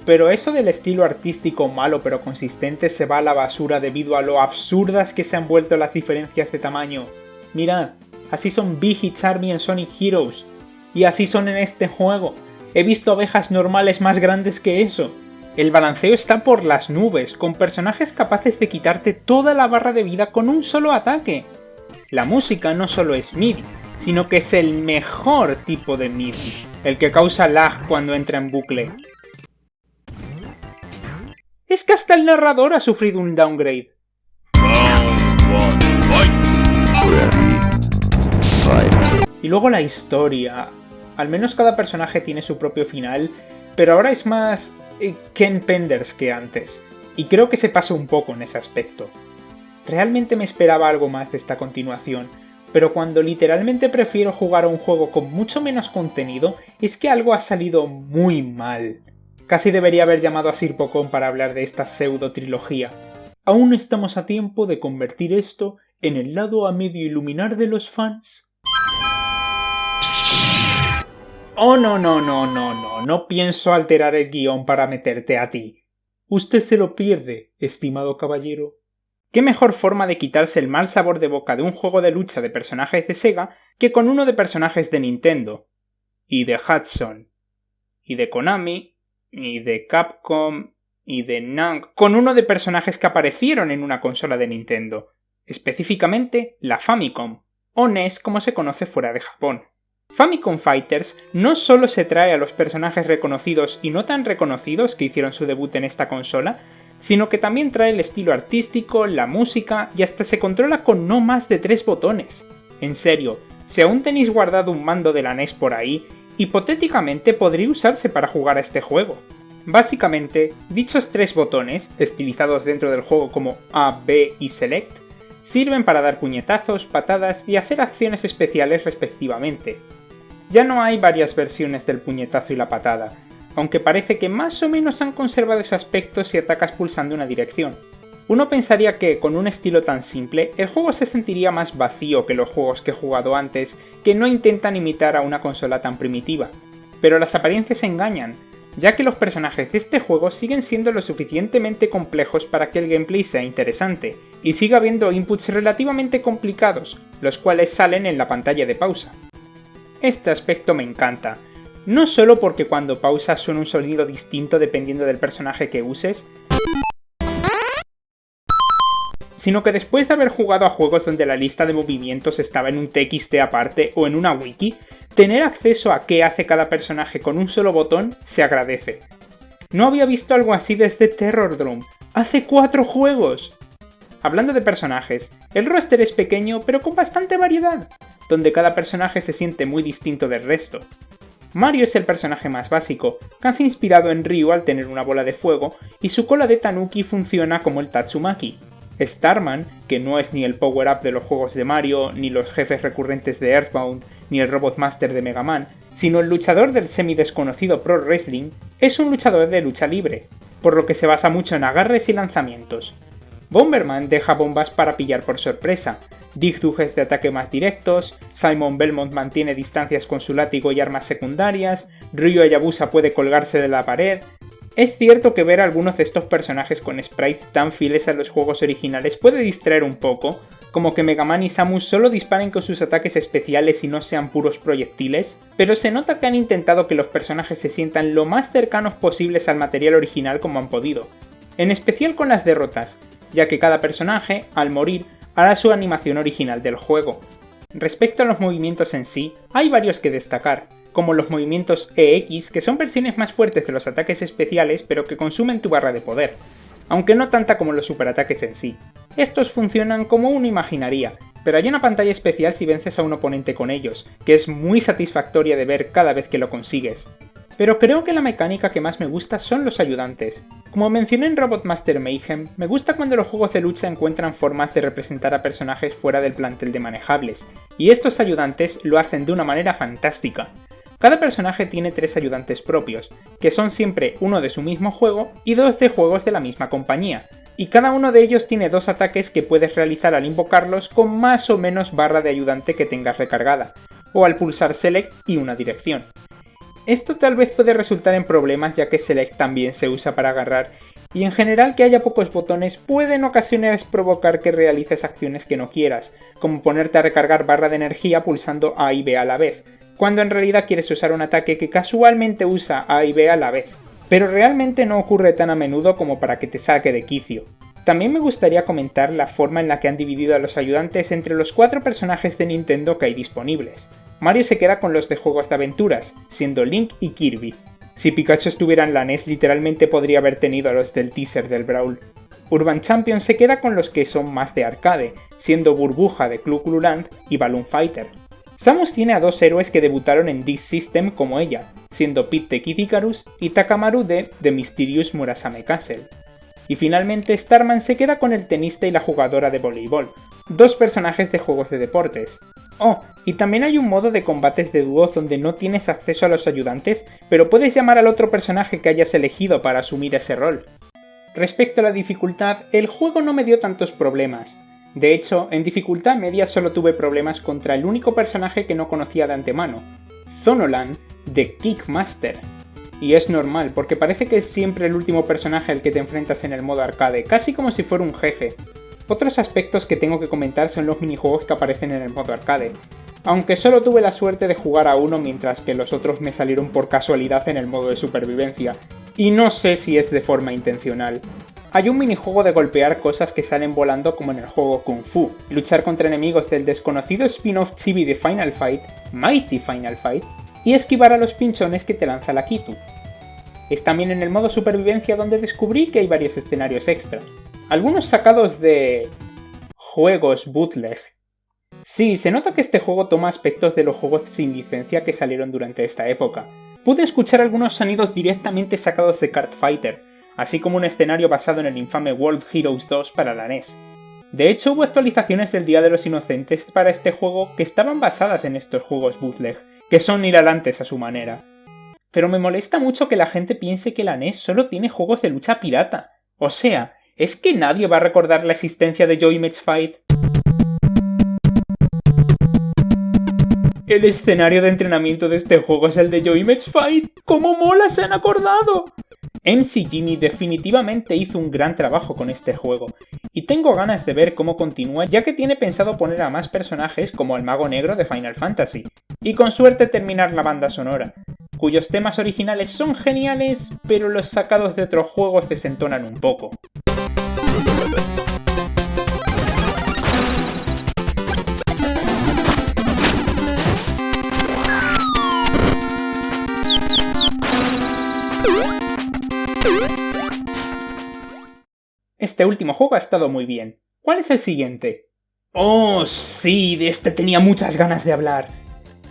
Pero eso del estilo artístico malo pero consistente se va a la basura debido a lo absurdas que se han vuelto las diferencias de tamaño. Mirad, así son Big y Charmy en Sonic Heroes, y así son en este juego. He visto abejas normales más grandes que eso. El balanceo está por las nubes, con personajes capaces de quitarte toda la barra de vida con un solo ataque. La música no solo es MIDI, sino que es el mejor tipo de MIDI, el que causa lag cuando entra en bucle. Es que hasta el narrador ha sufrido un downgrade. Y luego la historia. Al menos cada personaje tiene su propio final, pero ahora es más Ken Penders que antes, y creo que se pasa un poco en ese aspecto. Realmente me esperaba algo más de esta continuación, pero cuando literalmente prefiero jugar a un juego con mucho menos contenido, es que algo ha salido muy mal. Casi debería haber llamado a Sir Pocón para hablar de esta pseudo trilogía. Aún estamos a tiempo de convertir esto en el lado a medio iluminar de los fans. Oh, no pienso alterar el guión para meterte a ti. Usted se lo pierde, estimado caballero. ¿Qué mejor forma de quitarse el mal sabor de boca de un juego de lucha de personajes de Sega que con uno de personajes de Nintendo? Y de Hudson. Y de Konami. Y de Capcom. y de Nang con uno de personajes que aparecieron en una consola de Nintendo, específicamente la Famicom, o NES como se conoce fuera de Japón. Famicom Fighters no solo se trae a los personajes reconocidos y no tan reconocidos que hicieron su debut en esta consola, sino que también trae el estilo artístico, la música y hasta se controla con no más de 3 botones. En serio, si aún tenéis guardado un mando de la NES por ahí, hipotéticamente podría usarse para jugar a este juego. Básicamente, dichos 3 botones, estilizados dentro del juego como A, B y Select, sirven para dar puñetazos, patadas y hacer acciones especiales respectivamente. Ya no hay varias versiones del puñetazo y la patada, aunque parece que más o menos han conservado ese aspecto si atacas pulsando una dirección. Uno pensaría que, con un estilo tan simple, el juego se sentiría más vacío que los juegos que he jugado antes, que no intentan imitar a una consola tan primitiva. Pero las apariencias engañan, ya que los personajes de este juego siguen siendo lo suficientemente complejos para que el gameplay sea interesante, y siga habiendo inputs relativamente complicados, los cuales salen en la pantalla de pausa. Este aspecto me encanta, no solo porque cuando pausas suena un sonido distinto dependiendo del personaje que uses, sino que después de haber jugado a juegos donde la lista de movimientos estaba en un TXT aparte o en una wiki, tener acceso a qué hace cada personaje con un solo botón se agradece. No había visto algo así desde Terrordrome, hace 4 juegos. Hablando de personajes, el roster es pequeño pero con bastante variedad, donde cada personaje se siente muy distinto del resto. Mario es el personaje más básico, casi inspirado en Ryu al tener una bola de fuego, y su cola de tanuki funciona como el Tatsumaki. Starman, que no es ni el power-up de los juegos de Mario, ni los jefes recurrentes de Earthbound, ni el Robot Master de Mega Man, sino el luchador del semi-desconocido Pro Wrestling, es un luchador de lucha libre, por lo que se basa mucho en agarres y lanzamientos. Bomberman deja bombas para pillar por sorpresa, Dig Dug es de ataque más directos, Simon Belmont mantiene distancias con su látigo y armas secundarias, Ryu Hayabusa puede colgarse de la pared. Es cierto que ver a algunos de estos personajes con sprites tan fieles a los juegos originales puede distraer un poco, como que Mega Man y Samus solo disparen con sus ataques especiales y no sean puros proyectiles, pero se nota que han intentado que los personajes se sientan lo más cercanos posibles al material original como han podido, en especial con las derrotas, ya que cada personaje, al morir, hará su animación original del juego. Respecto a los movimientos en sí, hay varios que destacar, como los movimientos EX, que son versiones más fuertes de los ataques especiales pero que consumen tu barra de poder, aunque no tanta como los superataques en sí. Estos funcionan como uno imaginaría, pero hay una pantalla especial si vences a un oponente con ellos, que es muy satisfactoria de ver cada vez que lo consigues. Pero creo que la mecánica que más me gusta son los ayudantes. Como mencioné en Robot Master Mayhem, me gusta cuando los juegos de lucha encuentran formas de representar a personajes fuera del plantel de manejables, y estos ayudantes lo hacen de una manera fantástica. Cada personaje tiene 3 ayudantes propios, que son siempre uno de su mismo juego y 2 de juegos de la misma compañía, y cada uno de ellos tiene 2 ataques que puedes realizar al invocarlos con más o menos barra de ayudante que tengas recargada, o al pulsar Select y una dirección. Esto tal vez puede resultar en problemas ya que Select también se usa para agarrar, y en general que haya pocos botones puede en ocasiones provocar que realices acciones que no quieras, como ponerte a recargar barra de energía pulsando A y B a la vez, cuando en realidad quieres usar un ataque que casualmente usa A y B a la vez, pero realmente no ocurre tan a menudo como para que te saque de quicio. También me gustaría comentar la forma en la que han dividido a los ayudantes entre los 4 personajes de Nintendo que hay disponibles. Mario se queda con los de juegos de aventuras, siendo Link y Kirby. Si Pikachu estuviera en la NES literalmente podría haber tenido a los del teaser del Brawl. Urban Champion se queda con los que son más de arcade, siendo Burbuja de Clu Clu Land y Balloon Fighter. Samus tiene a 2 héroes que debutaron en Disk System como ella, siendo Pete de Kid Icarus y Takamaru de The Mysterious Murasame Castle. Y finalmente Starman se queda con el tenista y la jugadora de voleibol, 2 personajes de juegos de deportes. Oh, y también hay un modo de combates de dúos donde no tienes acceso a los ayudantes, pero puedes llamar al otro personaje que hayas elegido para asumir ese rol. Respecto a la dificultad, el juego no me dio tantos problemas. De hecho, en dificultad media solo tuve problemas contra el único personaje que no conocía de antemano, Zonolan de Kickmaster. Y es normal, porque parece que es siempre el último personaje al que te enfrentas en el modo arcade, casi como si fuera un jefe. Otros aspectos que tengo que comentar son los minijuegos que aparecen en el modo arcade, aunque solo tuve la suerte de jugar a uno mientras que los otros me salieron por casualidad en el modo de supervivencia, Y no sé si es de forma intencional. Hay un minijuego de golpear cosas que salen volando como en el juego Kung Fu, luchar contra enemigos del desconocido spin-off chibi de Final Fight, Mighty Final Fight, y esquivar a los pinchones que te lanza la Kitu. Es también en el modo supervivencia donde descubrí que hay varios escenarios extra, algunos sacados de juegos bootleg. Sí, se nota que este juego toma aspectos de los juegos sin licencia que salieron durante esta época. Pude escuchar algunos sonidos directamente sacados de Card Fighter, así como un escenario basado en el infame World Heroes 2 para la NES. De hecho, hubo actualizaciones del Día de los Inocentes para este juego que estaban basadas en estos juegos bootleg, que son hilarantes a su manera. Pero me molesta mucho que la gente piense que la NES solo tiene juegos de lucha pirata. O sea, ¿es que nadie va a recordar la existencia de Joy Image Fight? El escenario de entrenamiento de este juego es el de Joy Image Fight. ¡Cómo mola, se han acordado! MC Jimmy definitivamente hizo un gran trabajo con este juego, y tengo ganas de ver cómo continúa, ya que tiene pensado poner a más personajes como el Mago Negro de Final Fantasy, y con suerte terminar la banda sonora, cuyos temas originales son geniales, pero los sacados de otros juegos desentonan un poco. Este último juego ha estado muy bien. ¿Cuál es el siguiente? ¡Oh, sí! De este tenía muchas ganas de hablar.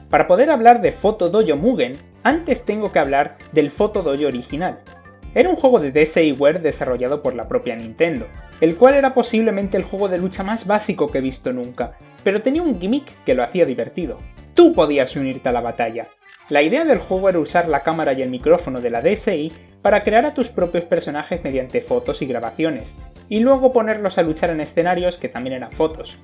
Para poder hablar de Photo Dojo Mugen, antes tengo que hablar del Photo Dojo original. Era un juego de DSiWare desarrollado por la propia Nintendo, el cual era posiblemente el juego de lucha más básico que he visto nunca, pero tenía un gimmick que lo hacía divertido. Tú podías unirte a la batalla. La idea del juego era usar la cámara y el micrófono de la DSi para crear a tus propios personajes mediante fotos y grabaciones, y luego ponerlos a luchar en escenarios que también eran fotos.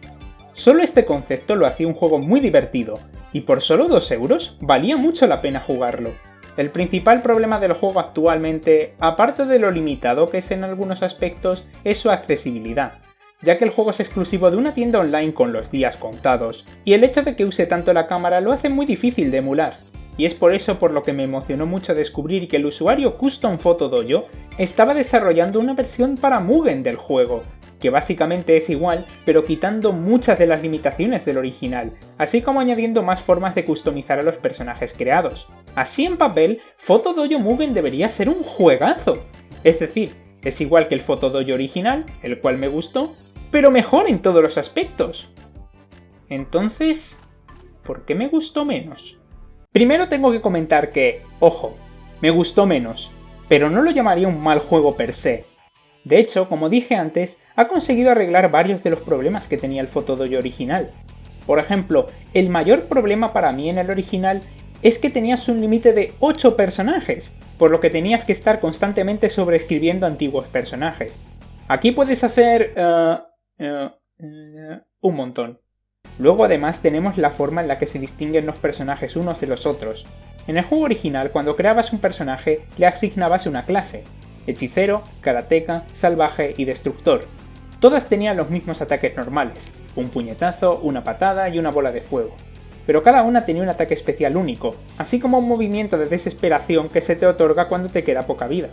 Solo este concepto lo hacía un juego muy divertido, y por solo 2 € valía mucho la pena jugarlo. El principal problema del juego actualmente, aparte de lo limitado que es en algunos aspectos, es su accesibilidad, ya que el juego es exclusivo de una tienda online con los días contados, y el hecho de que use tanto la cámara lo hace muy difícil de emular. Y es por eso por lo que me emocionó mucho descubrir que el usuario Custom Photo Dojo estaba desarrollando una versión para Mugen del juego, que básicamente es igual, pero quitando muchas de las limitaciones del original, así como añadiendo más formas de customizar a los personajes creados. Así en papel, Photo Dojo Mugen debería ser un juegazo. Es decir, es igual que el Photo Dojo original, el cual me gustó, pero mejor en todos los aspectos. Entonces, ¿por qué me gustó menos? Primero tengo que comentar que, ojo, me gustó menos, pero no lo llamaría un mal juego per se. De hecho, como dije antes, ha conseguido arreglar varios de los problemas que tenía el Photo Dojo original. Por ejemplo, el mayor problema para mí en el original es que tenías un límite de 8 personajes, por lo que tenías que estar constantemente sobreescribiendo antiguos personajes. Aquí puedes hacer un montón. Luego además tenemos la forma en la que se distinguen los personajes unos de los otros. En el juego original, cuando creabas un personaje, le asignabas una clase: hechicero, karateka, salvaje y destructor. Todas tenían los mismos ataques normales, un puñetazo, una patada y una bola de fuego. Pero cada una tenía un ataque especial único, así como un movimiento de desesperación que se te otorga cuando te queda poca vida.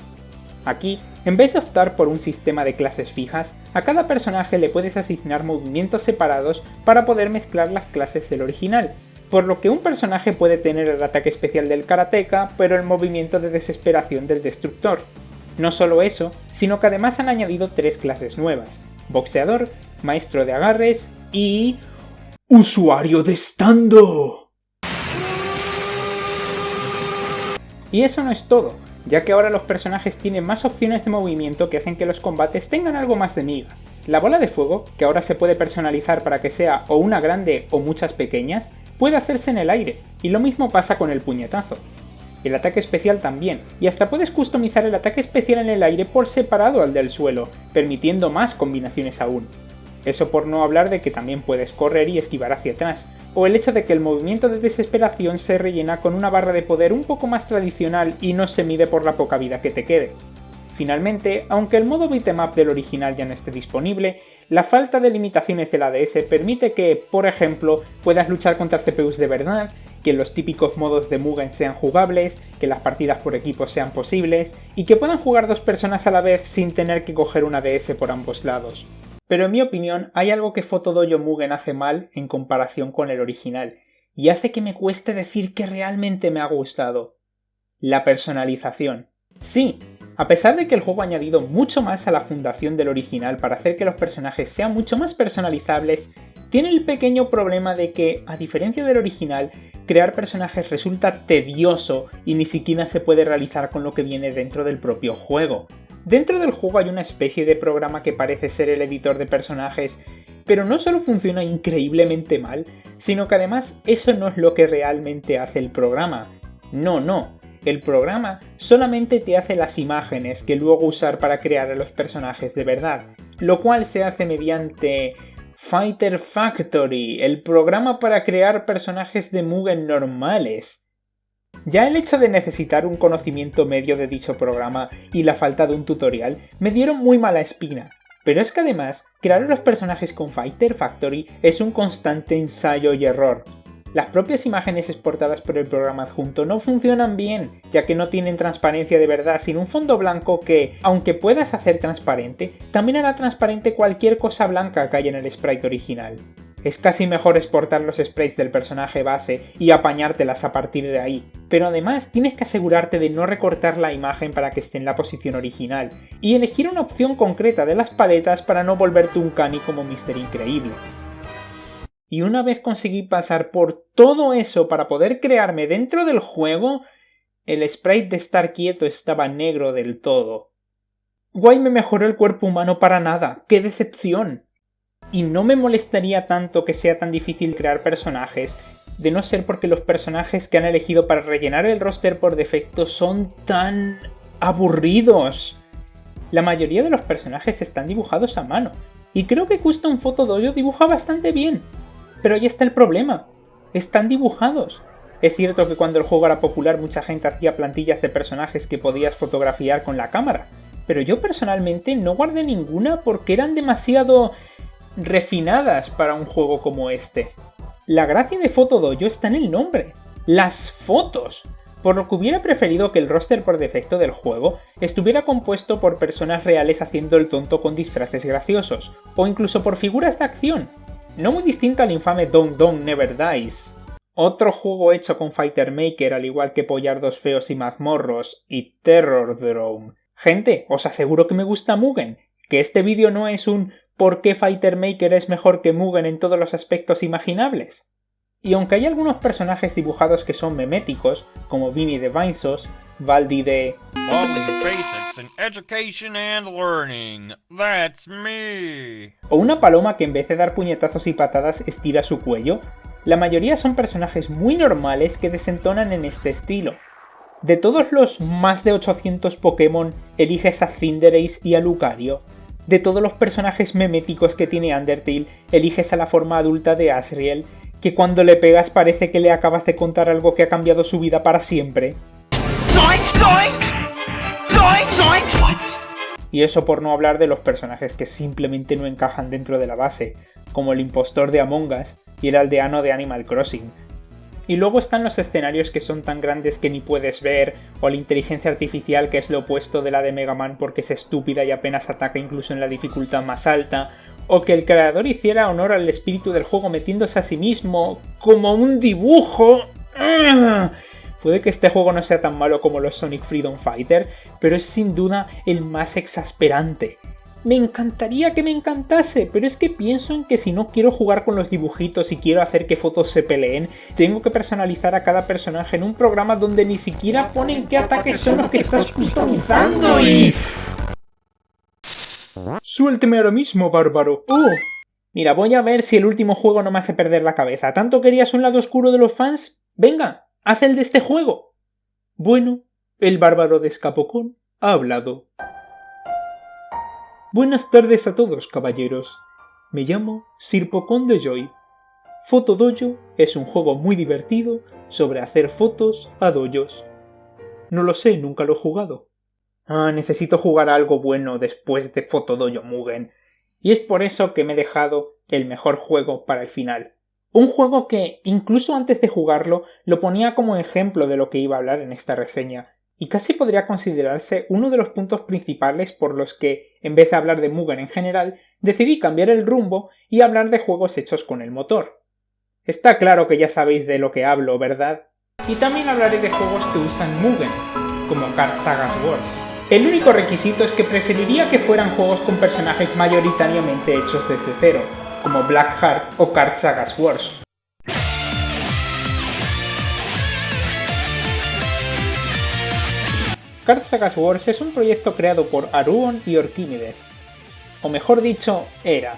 Aquí, en vez de optar por un sistema de clases fijas, a cada personaje le puedes asignar movimientos separados para poder mezclar las clases del original, por lo que un personaje puede tener el ataque especial del karateka, pero el movimiento de desesperación del destructor. No solo eso, sino que además han añadido 3 clases nuevas: boxeador, maestro de agarres y... ¡usuario de stando! Y eso no es todo, ya que ahora los personajes tienen más opciones de movimiento que hacen que los combates tengan algo más de miga. La bola de fuego, que ahora se puede personalizar para que sea o una grande o muchas pequeñas, puede hacerse en el aire, y lo mismo pasa con el puñetazo. El ataque especial también, y hasta puedes customizar el ataque especial en el aire por separado al del suelo, permitiendo más combinaciones aún. Eso por no hablar de que también puedes correr y esquivar hacia atrás, o el hecho de que el movimiento de desesperación se rellena con una barra de poder un poco más tradicional y no se mide por la poca vida que te quede. Finalmente, aunque el modo beat'em up del original ya no esté disponible, la falta de limitaciones de la DS permite que, por ejemplo, puedas luchar contra CPUs de verdad que los típicos modos de Mugen sean jugables, que las partidas por equipo sean posibles y que puedan jugar 2 personas a la vez sin tener que coger una DS por ambos lados. Pero en mi opinión hay algo que Photodojo Mugen hace mal en comparación con el original, y hace que me cueste decir que realmente me ha gustado. La personalización. Sí, a pesar de que el juego ha añadido mucho más a la fundación del original para hacer que los personajes sean mucho más personalizables, tiene el pequeño problema de que, a diferencia del original, crear personajes resulta tedioso y ni siquiera se puede realizar con lo que viene dentro del propio juego. Dentro del juego hay una especie de programa que parece ser el editor de personajes, pero no solo funciona increíblemente mal, sino que además eso no es lo que realmente hace el programa. No. El programa solamente te hace las imágenes que luego usar para crear a los personajes de verdad, lo cual se hace mediante Fighter Factory, el programa para crear personajes de Mugen normales. Ya el hecho de necesitar un conocimiento medio de dicho programa y la falta de un tutorial me dieron muy mala espina, pero es que además crear a los personajes con Fighter Factory es un constante ensayo y error. Las propias imágenes exportadas por el programa adjunto no funcionan bien, ya que no tienen transparencia de verdad, sino un fondo blanco que, aunque puedas hacer transparente, también hará transparente cualquier cosa blanca que haya en el sprite original. Es casi mejor exportar los sprites del personaje base y apañártelas a partir de ahí, pero además tienes que asegurarte de no recortar la imagen para que esté en la posición original, y elegir una opción concreta de las paletas para no volverte un cani como Mr. Increíble. Y una vez conseguí pasar por todo eso para poder crearme dentro del juego, el sprite de estar quieto estaba negro del todo. Guay me mejoró el cuerpo humano para nada, ¡qué decepción! Y no me molestaría tanto que sea tan difícil crear personajes, de no ser porque los personajes que han elegido para rellenar el roster por defecto son tan aburridos. La mayoría de los personajes están dibujados a mano, y creo que Custom Photodojo dibuja bastante bien. Pero ahí está el problema, están dibujados. Es cierto que cuando el juego era popular mucha gente hacía plantillas de personajes que podías fotografiar con la cámara, pero yo personalmente no guardé ninguna porque eran demasiado refinadas para un juego como este. La gracia de Photodojo está en el nombre, las fotos, por lo que hubiera preferido que el roster por defecto del juego estuviera compuesto por personas reales haciendo el tonto con disfraces graciosos, o incluso por figuras de acción. No muy distinto al infame Don Don Never Dies, otro juego hecho con Fighter Maker al igual que Pollardos Feos y Mazmorros y Terror Drome. Gente, os aseguro que me gusta Mugen, que este vídeo no es un ¿por qué Fighter Maker es mejor que Mugen en todos los aspectos imaginables? Y aunque hay algunos personajes dibujados que son meméticos, como Vinny de Vinesos, Baldi de Baldi's Basics in Education and Learning. That's me. O una paloma que en vez de dar puñetazos y patadas estira su cuello, la mayoría son personajes muy normales que desentonan en este estilo. De todos los más de 800 Pokémon, eliges a Cinderace y a Lucario. De todos los personajes meméticos que tiene Undertale, eliges a la forma adulta de Asriel, que cuando le pegas parece que le acabas de contar algo que ha cambiado su vida para siempre. Y eso por no hablar de los personajes que simplemente no encajan dentro de la base, como el impostor de Among Us y el aldeano de Animal Crossing. Y luego están los escenarios que son tan grandes que ni puedes ver, o la inteligencia artificial que es lo opuesto de la de Mega Man porque es estúpida y apenas ataca incluso en la dificultad más alta, o que el creador hiciera honor al espíritu del juego metiéndose a sí mismo como un dibujo. Puede que este juego no sea tan malo como los Sonic Freedom Fighter, pero es sin duda el más exasperante. Me encantaría que me encantase, pero es que pienso en que si no quiero jugar con los dibujitos y quiero hacer que fotos se peleen, tengo que personalizar a cada personaje en un programa donde ni siquiera ponen qué ataques son los que estás customizando y... ¡Suélteme ahora mismo, bárbaro! Mira, voy a ver si el último juego no me hace perder la cabeza. ¿Tanto querías un lado oscuro de los fans? ¡Venga! ¡Haz el de este juego! Bueno, el bárbaro de Escapocón ha hablado. Buenas tardes a todos, caballeros. Me llamo Sir Pocón de Joy. Photodojo es un juego muy divertido sobre hacer fotos a dojos. No lo sé, nunca lo he jugado. Necesito jugar a algo bueno después de Photodojo Mugen. Y es por eso que me he dejado el mejor juego para el final. Un juego que, incluso antes de jugarlo, lo ponía como ejemplo de lo que iba a hablar en esta reseña, y casi podría considerarse uno de los puntos principales por los que, en vez de hablar de Mugen en general, decidí cambiar el rumbo y hablar de juegos hechos con el motor. Está claro que ya sabéis de lo que hablo, ¿verdad? Y también hablaré de juegos que usan Mugen, como Card Sagas Wars. El único requisito es que preferiría que fueran juegos con personajes mayoritariamente hechos desde cero, como Blackheart o Card Sagas Wars. Card Sagas Wars es un proyecto creado por Aruon y Orquímedes, o mejor dicho, era.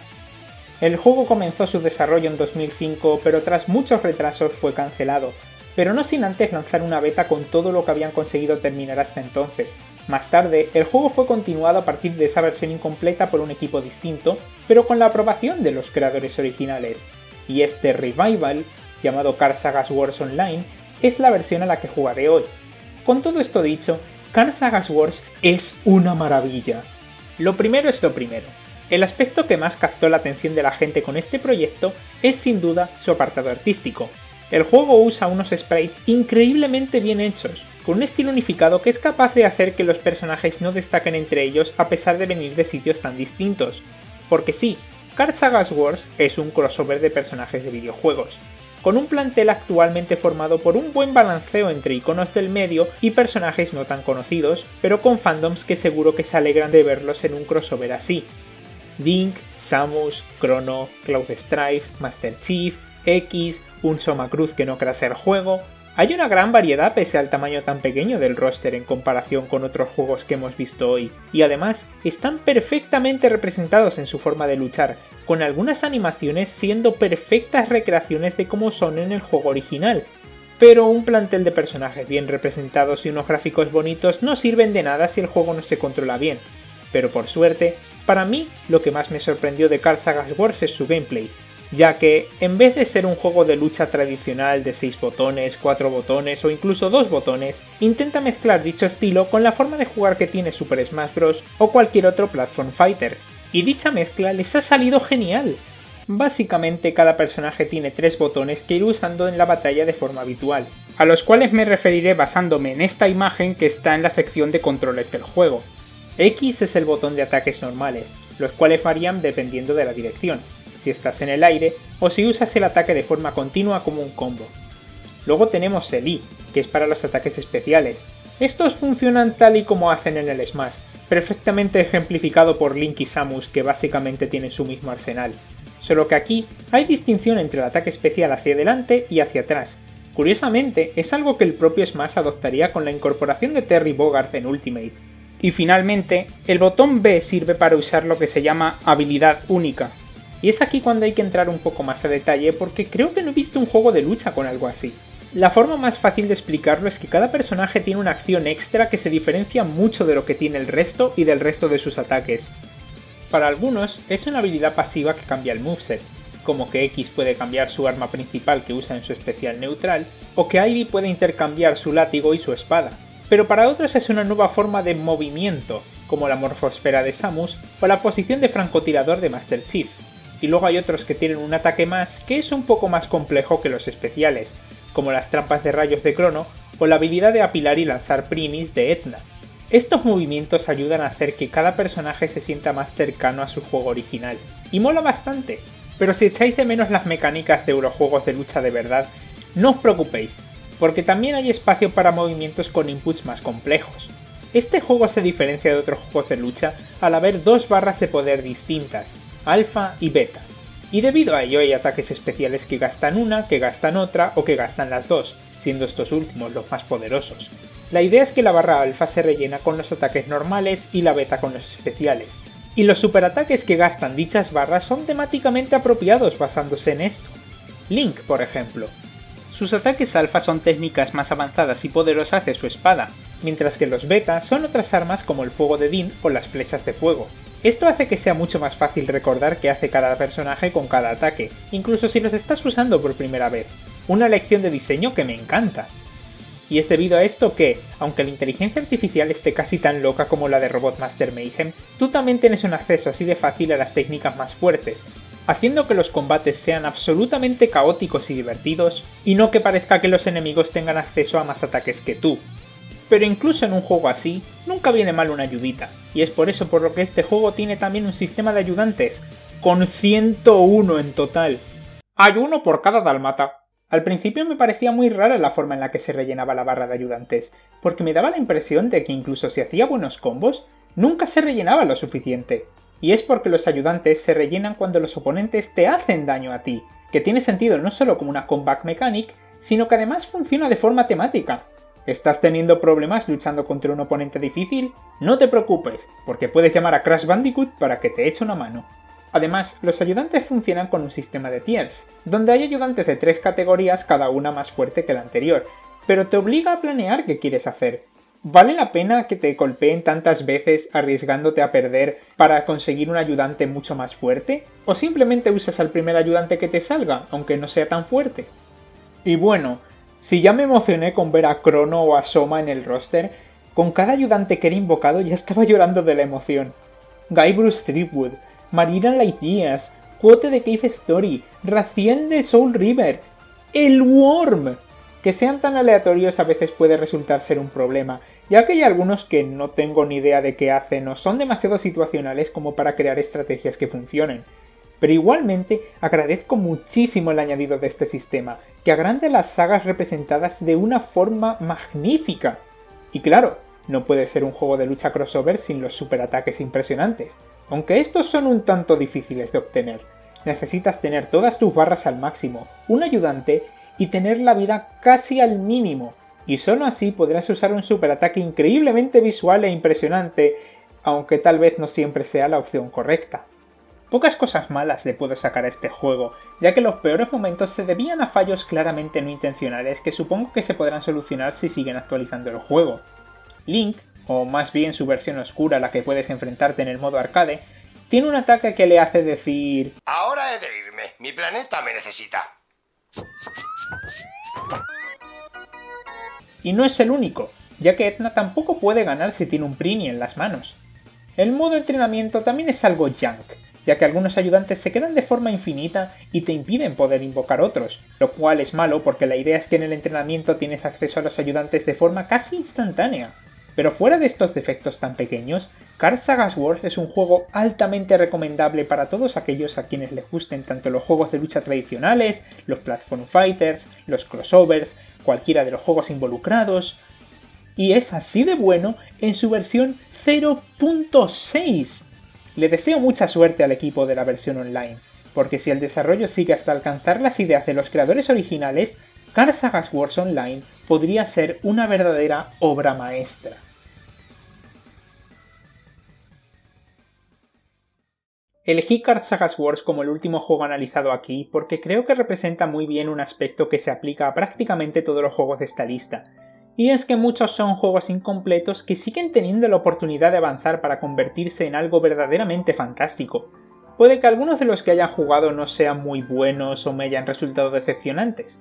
El juego comenzó su desarrollo en 2005, pero tras muchos retrasos fue cancelado, pero no sin antes lanzar una beta con todo lo que habían conseguido terminar hasta entonces. Más tarde, el juego fue continuado a partir de esa versión incompleta por un equipo distinto, pero con la aprobación de los creadores originales, y este revival, llamado Card Sagas Wars Online, es la versión a la que jugaré hoy. Con todo esto dicho, Card Sagas Wars es una maravilla. Lo primero es lo primero. El aspecto que más captó la atención de la gente con este proyecto es sin duda su apartado artístico. El juego usa unos sprites increíblemente bien hechos, con un estilo unificado que es capaz de hacer que los personajes no destaquen entre ellos a pesar de venir de sitios tan distintos. Porque sí, Card Sagas Wars es un crossover de personajes de videojuegos, con un plantel actualmente formado por un buen balanceo entre iconos del medio y personajes no tan conocidos, pero con fandoms que seguro que se alegran de verlos en un crossover así. Link, Samus, Chrono, Cloud Strife, Master Chief, X, un Soma Cruz que no crea ser juego. Hay una gran variedad pese al tamaño tan pequeño del roster en comparación con otros juegos que hemos visto hoy, y además están perfectamente representados en su forma de luchar, con algunas animaciones siendo perfectas recreaciones de cómo son en el juego original. Pero un plantel de personajes bien representados y unos gráficos bonitos no sirven de nada si el juego no se controla bien. Pero por suerte, para mí lo que más me sorprendió de Card Sagas Wars es su gameplay, ya que, en vez de ser un juego de lucha tradicional de 6 botones, 4 botones o incluso 2 botones, intenta mezclar dicho estilo con la forma de jugar que tiene Super Smash Bros. O cualquier otro platform fighter, y dicha mezcla les ha salido genial. Básicamente cada personaje tiene 3 botones que ir usando en la batalla de forma habitual, a los cuales me referiré basándome en esta imagen que está en la sección de controles del juego. X es el botón de ataques normales, los cuales varían dependiendo de la dirección, si estás en el aire o si usas el ataque de forma continua como un combo. Luego tenemos el Y, que es para los ataques especiales. Estos funcionan tal y como hacen en el Smash, perfectamente ejemplificado por Link y Samus, que básicamente tienen su mismo arsenal. Solo que aquí hay distinción entre el ataque especial hacia adelante y hacia atrás. Curiosamente, es algo que el propio Smash adoptaría con la incorporación de Terry Bogard en Ultimate. Y finalmente, el botón B sirve para usar lo que se llama habilidad única. Y es aquí cuando hay que entrar un poco más a detalle porque creo que no he visto un juego de lucha con algo así. La forma más fácil de explicarlo es que cada personaje tiene una acción extra que se diferencia mucho de lo que tiene el resto y del resto de sus ataques. Para algunos es una habilidad pasiva que cambia el moveset, como que X puede cambiar su arma principal que usa en su especial neutral, o que Ivy puede intercambiar su látigo y su espada. Pero para otros es una nueva forma de movimiento, como la morfosfera de Samus o la posición de francotirador de Master Chief. Y luego hay otros que tienen un ataque más que es un poco más complejo que los especiales, como las trampas de rayos de Chrono o la habilidad de apilar y lanzar primis de Etna. Estos movimientos ayudan a hacer que cada personaje se sienta más cercano a su juego original, y mola bastante, pero si echáis de menos las mecánicas de eurojuegos de lucha de verdad, no os preocupéis, porque también hay espacio para movimientos con inputs más complejos. Este juego se diferencia de otros juegos de lucha al haber 2 barras de poder distintas, alfa y beta, y debido a ello hay ataques especiales que gastan una, que gastan otra o que gastan las dos, siendo estos últimos los más poderosos. La idea es que la barra alfa se rellena con los ataques normales y la beta con los especiales, y los superataques que gastan dichas barras son temáticamente apropiados basándose en esto. Link, por ejemplo. Sus ataques alfa son técnicas más avanzadas y poderosas de su espada, mientras que los beta son otras armas como el fuego de Din o las flechas de fuego. Esto hace que sea mucho más fácil recordar qué hace cada personaje con cada ataque, incluso si los estás usando por primera vez. Una lección de diseño que me encanta. Y es debido a esto que, aunque la inteligencia artificial esté casi tan loca como la de Robot Master Mayhem, tú también tienes un acceso así de fácil a las técnicas más fuertes. haciendo que los combates sean absolutamente caóticos y divertidos, y no que parezca que los enemigos tengan acceso a más ataques que tú. Pero incluso en un juego así, nunca viene mal una ayudita, y es por eso por lo que este juego tiene también un sistema de ayudantes, con 101 en total. Hay uno por cada dálmata. Al principio me parecía muy rara la forma en la que se rellenaba la barra de ayudantes, porque me daba la impresión de que incluso si hacía buenos combos, nunca se rellenaba lo suficiente. Y es porque los ayudantes se rellenan cuando los oponentes te hacen daño a ti, que tiene sentido no solo como una comeback mechanic, sino que además funciona de forma temática. ¿Estás teniendo problemas luchando contra un oponente difícil? No te preocupes, porque puedes llamar a Crash Bandicoot para que te eche una mano. Además, los ayudantes funcionan con un sistema de tiers, donde hay ayudantes de 3 categorías, cada una más fuerte que la anterior, pero te obliga a planear qué quieres hacer. ¿Vale la pena que te golpeen tantas veces arriesgándote a perder para conseguir un ayudante mucho más fuerte? ¿O simplemente usas al primer ayudante que te salga, aunque no sea tan fuerte? Y bueno, si ya me emocioné con ver a Chrono o a Soma en el roster, con cada ayudante que era invocado ya estaba llorando de la emoción. Guybrush Threepwood, Marina Lightyear, Quote de Cave Story, Raziel de Soul River, el Worm. Que sean tan aleatorios a veces puede resultar ser un problema, ya que hay algunos que no tengo ni idea de qué hacen o son demasiado situacionales como para crear estrategias que funcionen. Pero igualmente agradezco muchísimo el añadido de este sistema, que agranda las sagas representadas de una forma magnífica. Y claro, no puede ser un juego de lucha crossover sin los superataques impresionantes, aunque estos son un tanto difíciles de obtener. Necesitas tener todas tus barras al máximo, un ayudante y tener la vida casi al mínimo, y solo así podrás usar un superataque increíblemente visual e impresionante, aunque tal vez no siempre sea la opción correcta. Pocas cosas malas le puedo sacar a este juego, ya que los peores momentos se debían a fallos claramente no intencionales que supongo que se podrán solucionar si siguen actualizando el juego. Link, o más bien su versión oscura a la que puedes enfrentarte en el modo arcade, tiene un ataque que le hace decir: ahora he de irme, mi planeta me necesita. Y no es el único, ya que Etna tampoco puede ganar si tiene un Prini en las manos. El modo entrenamiento también es algo junk, ya que algunos ayudantes se quedan de forma infinita y te impiden poder invocar otros, lo cual es malo porque la idea es que en el entrenamiento tienes acceso a los ayudantes de forma casi instantánea. Pero fuera de estos defectos tan pequeños, Card Sagas Wars es un juego altamente recomendable para todos aquellos a quienes les gusten tanto los juegos de lucha tradicionales, los platform fighters, los crossovers, cualquiera de los juegos involucrados, y es así de bueno en su versión 0.6. Le deseo mucha suerte al equipo de la versión online, porque si el desarrollo sigue hasta alcanzar las ideas de los creadores originales, Card Sagas Wars Online podría ser una verdadera obra maestra. Elegí Card Sagas Wars como el último juego analizado aquí porque creo que representa muy bien un aspecto que se aplica a prácticamente todos los juegos de esta lista, y es que muchos son juegos incompletos que siguen teniendo la oportunidad de avanzar para convertirse en algo verdaderamente fantástico. Puede que algunos de los que haya jugado no sean muy buenos o me hayan resultado decepcionantes,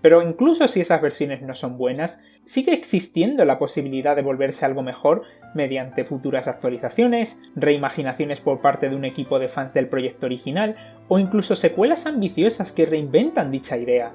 pero incluso si esas versiones no son buenas, sigue existiendo la posibilidad de volverse algo mejor mediante futuras actualizaciones, reimaginaciones por parte de un equipo de fans del proyecto original o incluso secuelas ambiciosas que reinventan dicha idea.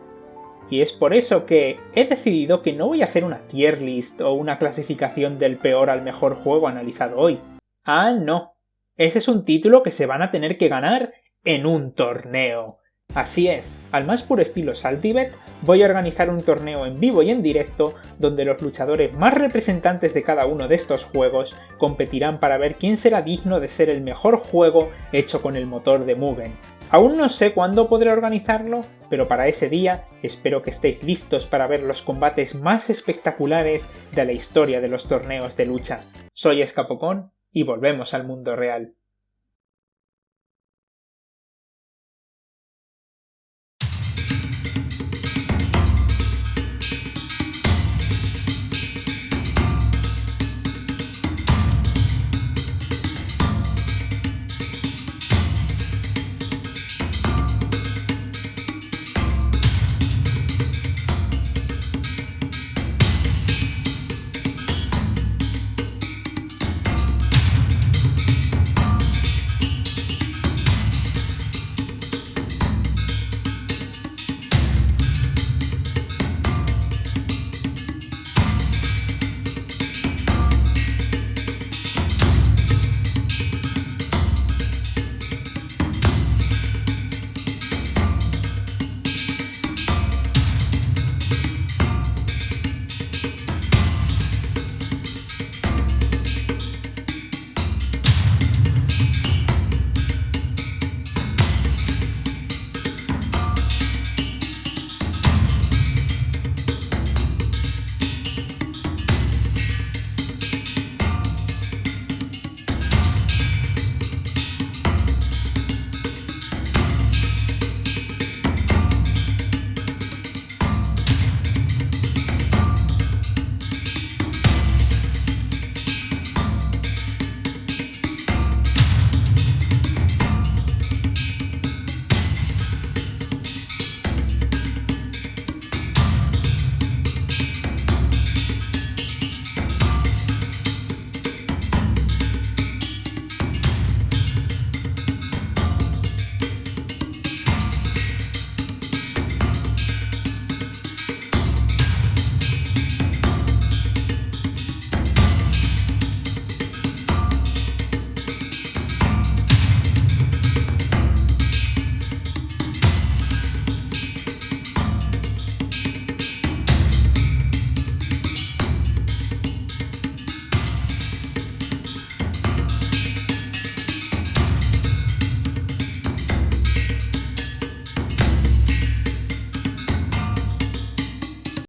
Y es por eso que he decidido que no voy a hacer una tier list o una clasificación del peor al mejor juego analizado hoy. Ah, no. Ese es un título que se van a tener que ganar en un torneo. Así es, al más puro estilo Saltibet, voy a organizar un torneo en vivo y en directo donde los luchadores más representantes de cada uno de estos juegos competirán para ver quién será digno de ser el mejor juego hecho con el motor de Mugen. Aún no sé cuándo podré organizarlo, pero para ese día espero que estéis listos para ver los combates más espectaculares de la historia de los torneos de lucha. Soy Escapocón y volvemos al mundo real.